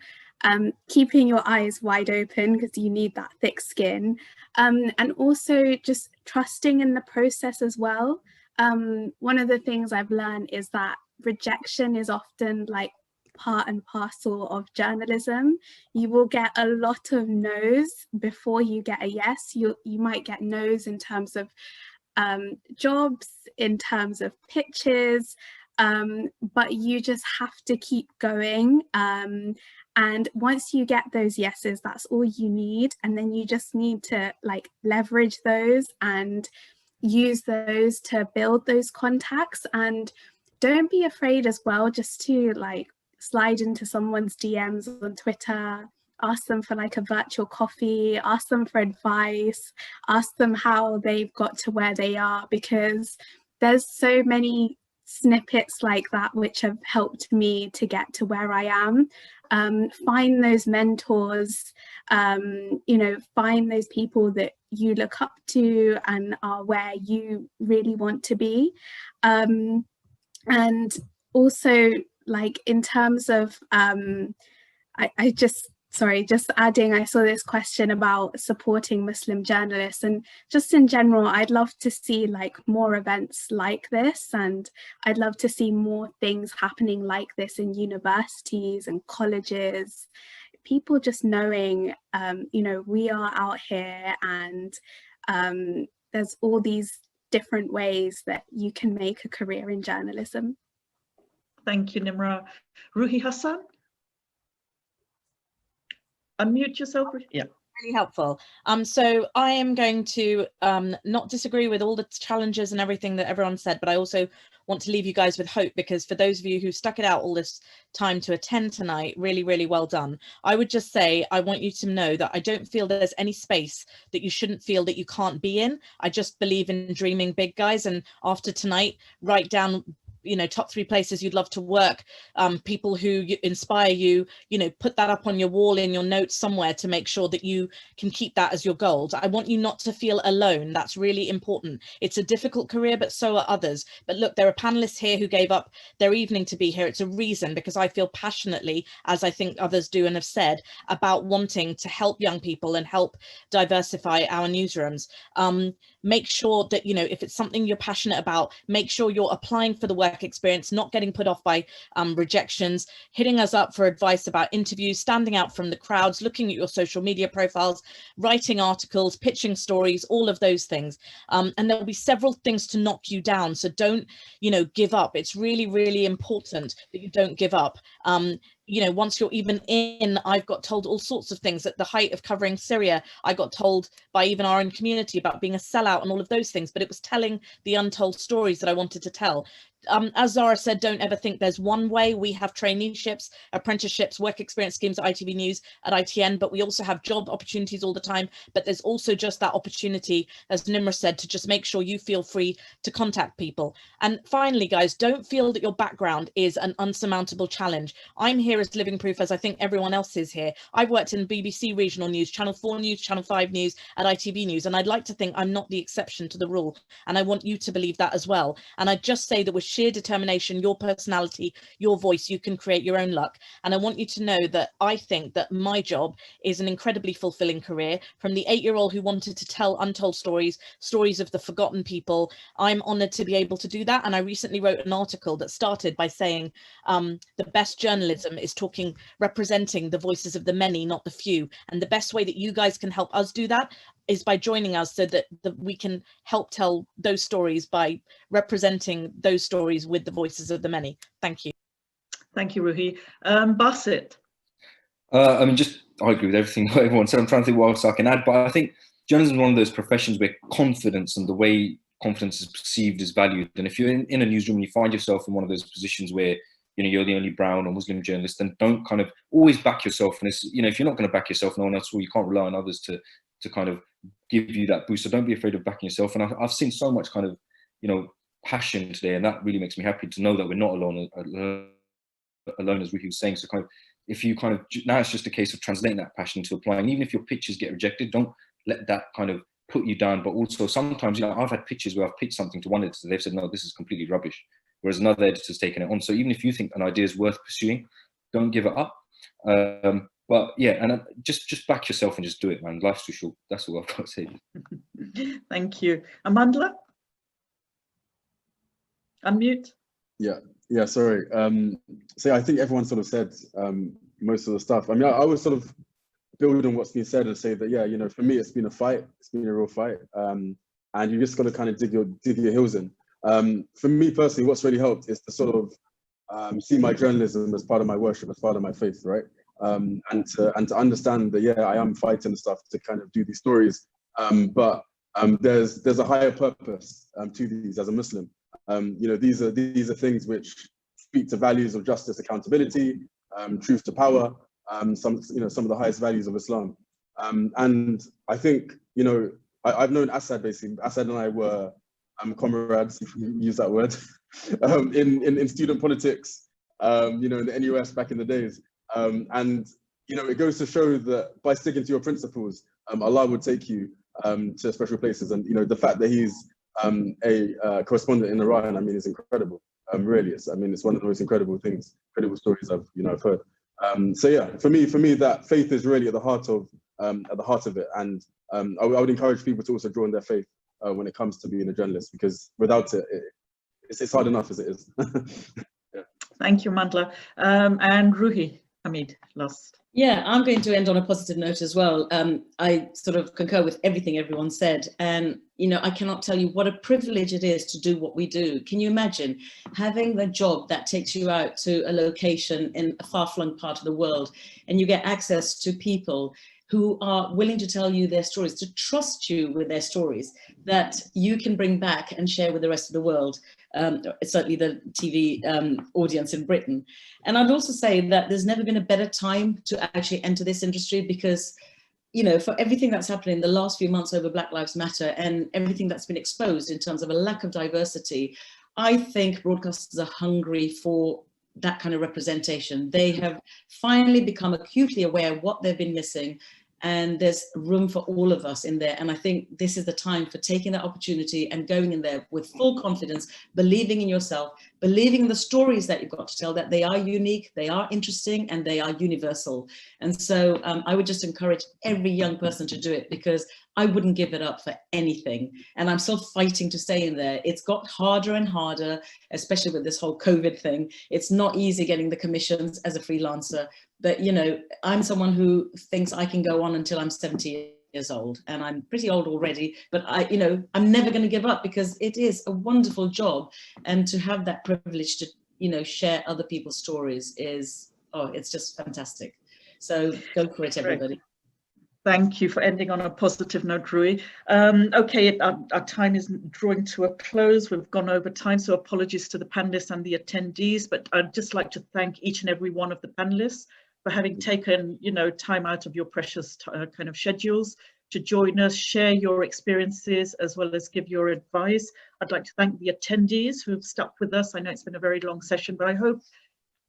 keeping your eyes wide open, because you need that thick skin, and also just trusting in the process as well. One of the things I've learned is that rejection is often like part and parcel of journalism. You will get a lot of no's before you get a yes. You might get no's in terms of jobs, in terms of pitches, but you just have to keep going. And once you get those yeses, that's all you need. And then you just need to like leverage those and use those to build those contacts. And don't be afraid as well just to like slide into someone's DMs on Twitter, ask them for like a virtual coffee, ask them for advice, ask them how they've got to where they are, because there's so many snippets like that which have helped me to get to where I am. Find those mentors, find those people that you look up to and are where you really want to be. And also, like in terms of, just adding, I saw this question about supporting Muslim journalists, and just in general, I'd love to see like more events like this, and I'd love to see more things happening like this in universities and colleges. People just knowing, we are out here, and there's all these different ways that you can make a career in journalism. Thank you, Nimra. Ruhi, Hasan? Unmute yourself. Yeah. Really helpful. So I am going to not disagree with all the challenges and everything that everyone said, but I also want to leave you guys with hope, because for those of you who stuck it out all this time to attend tonight, really, really well done. I would just say, I want you to know that I don't feel there's any space that you shouldn't feel that you can't be in. I just believe in dreaming big, guys. And after tonight, write down top 3 places you'd love to work, people who inspire you, put that up on your wall in your notes somewhere to make sure that you can keep that as your goals. I want you not to feel alone. That's really important. It's a difficult career, but so are others. But look, there are panelists here who gave up their evening to be here. It's a reason, because I feel passionately, as I think others do and have said, about wanting to help young people and help diversify our newsrooms. Make sure that, if it's something you're passionate about, make sure you're applying for the work experience, not getting put off by rejections, hitting us up for advice about interviews, standing out from the crowds, looking at your social media profiles, writing articles, pitching stories, all of those things. And there will be several things to knock you down. So don't, give up. It's really, really important that you don't give up. Once you're even in, I've got told all sorts of things. At the height of covering Syria, I got told by even our own community about being a sellout and all of those things, but it was telling the untold stories that I wanted to tell. As Zahra said, don't ever think there's one way. We have traineeships, apprenticeships, work experience schemes at ITV News, at ITN, but we also have job opportunities all the time. But there's also just that opportunity, as Nimra said, to just make sure you feel free to contact people. And finally, guys, don't feel that your background is an unsurmountable challenge. I'm here as living proof, as I think everyone else is here. I've worked in BBC Regional News, Channel 4 News, Channel 5 News, at ITV News, and I'd like to think I'm not the exception to the rule. And I want you to believe that as well. And I just say that with sheer determination, your personality, your voice, you can create your own luck. And I want you to know that I think that my job is an incredibly fulfilling career. From the 8-year-old who wanted to tell untold stories, stories of the forgotten people, I'm honoured to be able to do that. And I recently wrote an article that started by saying the best journalism is representing the voices of the many, not the few. And the best way that you guys can help us do that is by joining us, so that we can help tell those stories by representing those stories with the voices of the many. Thank you. Thank you, Ruhi. Basit. I agree with everything everyone said. I'm trying to think what else I can add, but I think journalism is one of those professions where confidence and the way confidence is perceived is valued. And if you're in a newsroom and you find yourself in one of those positions where you're the only brown or Muslim journalist, then don't kind of always back yourself. And it's, if you're not going to back yourself, no one else will. You can't rely on others to kind of give you that boost. So don't be afraid of backing yourself. And I've seen so much kind of, passion today, and that really makes me happy to know that we're not alone, as Ruhi was saying. So kind of, if you kind of, now it's just a case of translating that passion into applying. Even if your pitches get rejected, don't let that kind of put you down. But also sometimes, I've had pitches where I've pitched something to one editor, they've said, no, this is completely rubbish, whereas another editor's taken it on. So even if you think an idea is worth pursuing, don't give it up. But yeah, and just back yourself and just do it, man. Life's too short. That's all I've got to say. Thank you. Amandla? Unmute. Yeah, sorry. So I think everyone sort of said most of the stuff. I mean, I would sort of build on what's been said and say that, for me, it's been a fight. It's been a real fight. And you just got to kind of dig your heels in. For me personally, what's really helped is to sort of see my journalism as part of my worship, as part of my faith, right? And to understand that, I am fighting and stuff to kind of do these stories. But there's a higher purpose to these as a Muslim. These are things which speak to values of justice, accountability, truth to power, some of the highest values of Islam. And I think, I've known Assad basically. Assad and I were comrades, if you use that word, in student politics, in the NUS back in the days. And it goes to show that by sticking to your principles, Allah would take you to special places. And the fact that he's a correspondent in Iran, I mean, is incredible. Really, it's one of the most incredible stories I've heard. So yeah, for me, that faith is really at the heart of it. And I would encourage people to also draw on their faith when it comes to being a journalist, because without it, it's hard enough as it is. Yeah. Thank you, Amandla. And Ruhi, Hamid, last. Yeah, I'm going to end on a positive note as well. I sort of concur with everything everyone said. And, I cannot tell you what a privilege it is to do what we do. Can you imagine having the job that takes you out to a location in a far-flung part of the world, and you get access to people who are willing to tell you their stories, to trust you with their stories that you can bring back and share with the rest of the world, certainly the TV audience in Britain. And I'd also say that there's never been a better time to actually enter this industry, because, for everything that's happening in the last few months over Black Lives Matter and everything that's been exposed in terms of a lack of diversity, I think broadcasters are hungry for that kind of representation. They have finally become acutely aware of what they've been missing, and there's room for all of us in there. And I think this is the time for taking that opportunity and going in there with full confidence, believing in yourself, believing in the stories that you've got to tell, that they are unique, they are interesting, and they are universal. And so I would just encourage every young person to do it, because I wouldn't give it up for anything. And I'm still fighting to stay in there. It's got harder and harder, especially with this whole COVID thing. It's not easy getting the commissions as a freelancer. But, you know, I'm someone who thinks I can go on until I'm 70 years old, and I'm pretty old already, but I'm never going to give up, because it is a wonderful job. And to have that privilege to, share other people's stories is, it's just fantastic. So go for it, everybody. Thank you for ending on a positive note, Ruhi. Okay, our time is drawing to a close. We've gone over time, so apologies to the panelists and the attendees, but I'd just like to thank each and every one of the panelists for having taken, time out of your precious kind of schedules to join us, share your experiences, as well as give your advice. I'd like to thank the attendees who have stuck with us. I know it's been a very long session, but I hope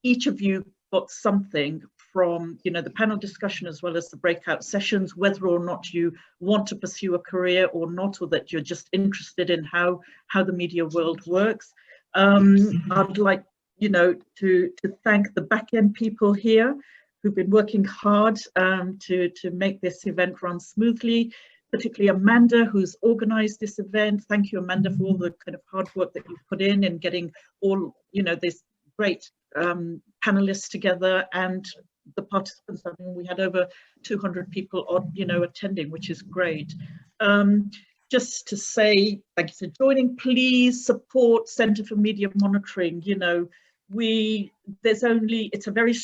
each of you got something from the panel discussion as well as the breakout sessions, whether or not you want to pursue a career or not, or that you're just interested in how the media world works. I'd like to thank the back-end people here who've been working hard to make this event run smoothly, particularly Amanda, who's organized this event. Thank you, Amanda, for all the kind of hard work that you've put in getting all this great panelists together, and the participants. I mean, we had over 200 people attending, which is great. Just to say thank you for joining. Please support Centre for Media Monitoring. It's a very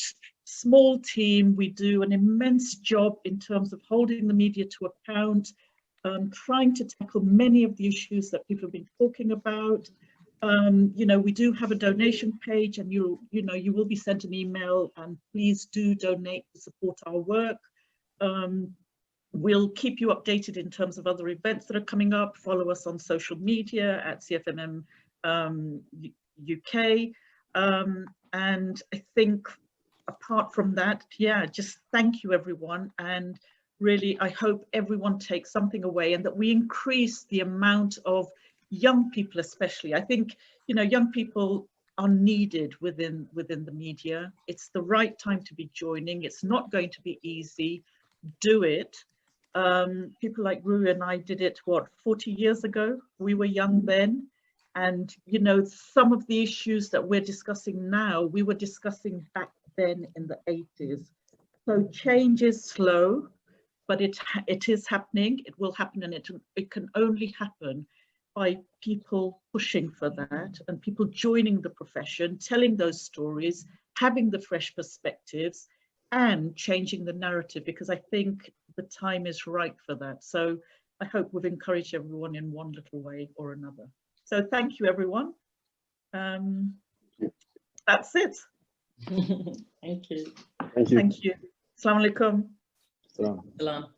small team. We do an immense job in terms of holding the media to account, trying to tackle many of the issues that people have been talking about. We do have a donation page, and you will be sent an email, and please do donate to support our work. We'll keep you updated in terms of other events that are coming up. Follow us on social media at CfMM UK. And I think apart from that, just thank you, everyone. And really, I hope everyone takes something away, and that we increase the amount of young people, especially. I think, young people are needed within the media. It's the right time to be joining. It's not going to be easy. Do it. People like Ruhi and I did it, 40 years ago? We were young then. And, some of the issues that we're discussing now, we were discussing back then in the 80s. So change is slow, but it is happening. It will happen, and it can only happen by people pushing for that, and people joining the profession, telling those stories, having the fresh perspectives, and changing the narrative, because I think the time is right for that. So I hope we've encouraged everyone in one little way or another. So thank you, everyone. That's it. Thank you. Thank you. Thank you. Assalamu alaikum. Salam. Salam.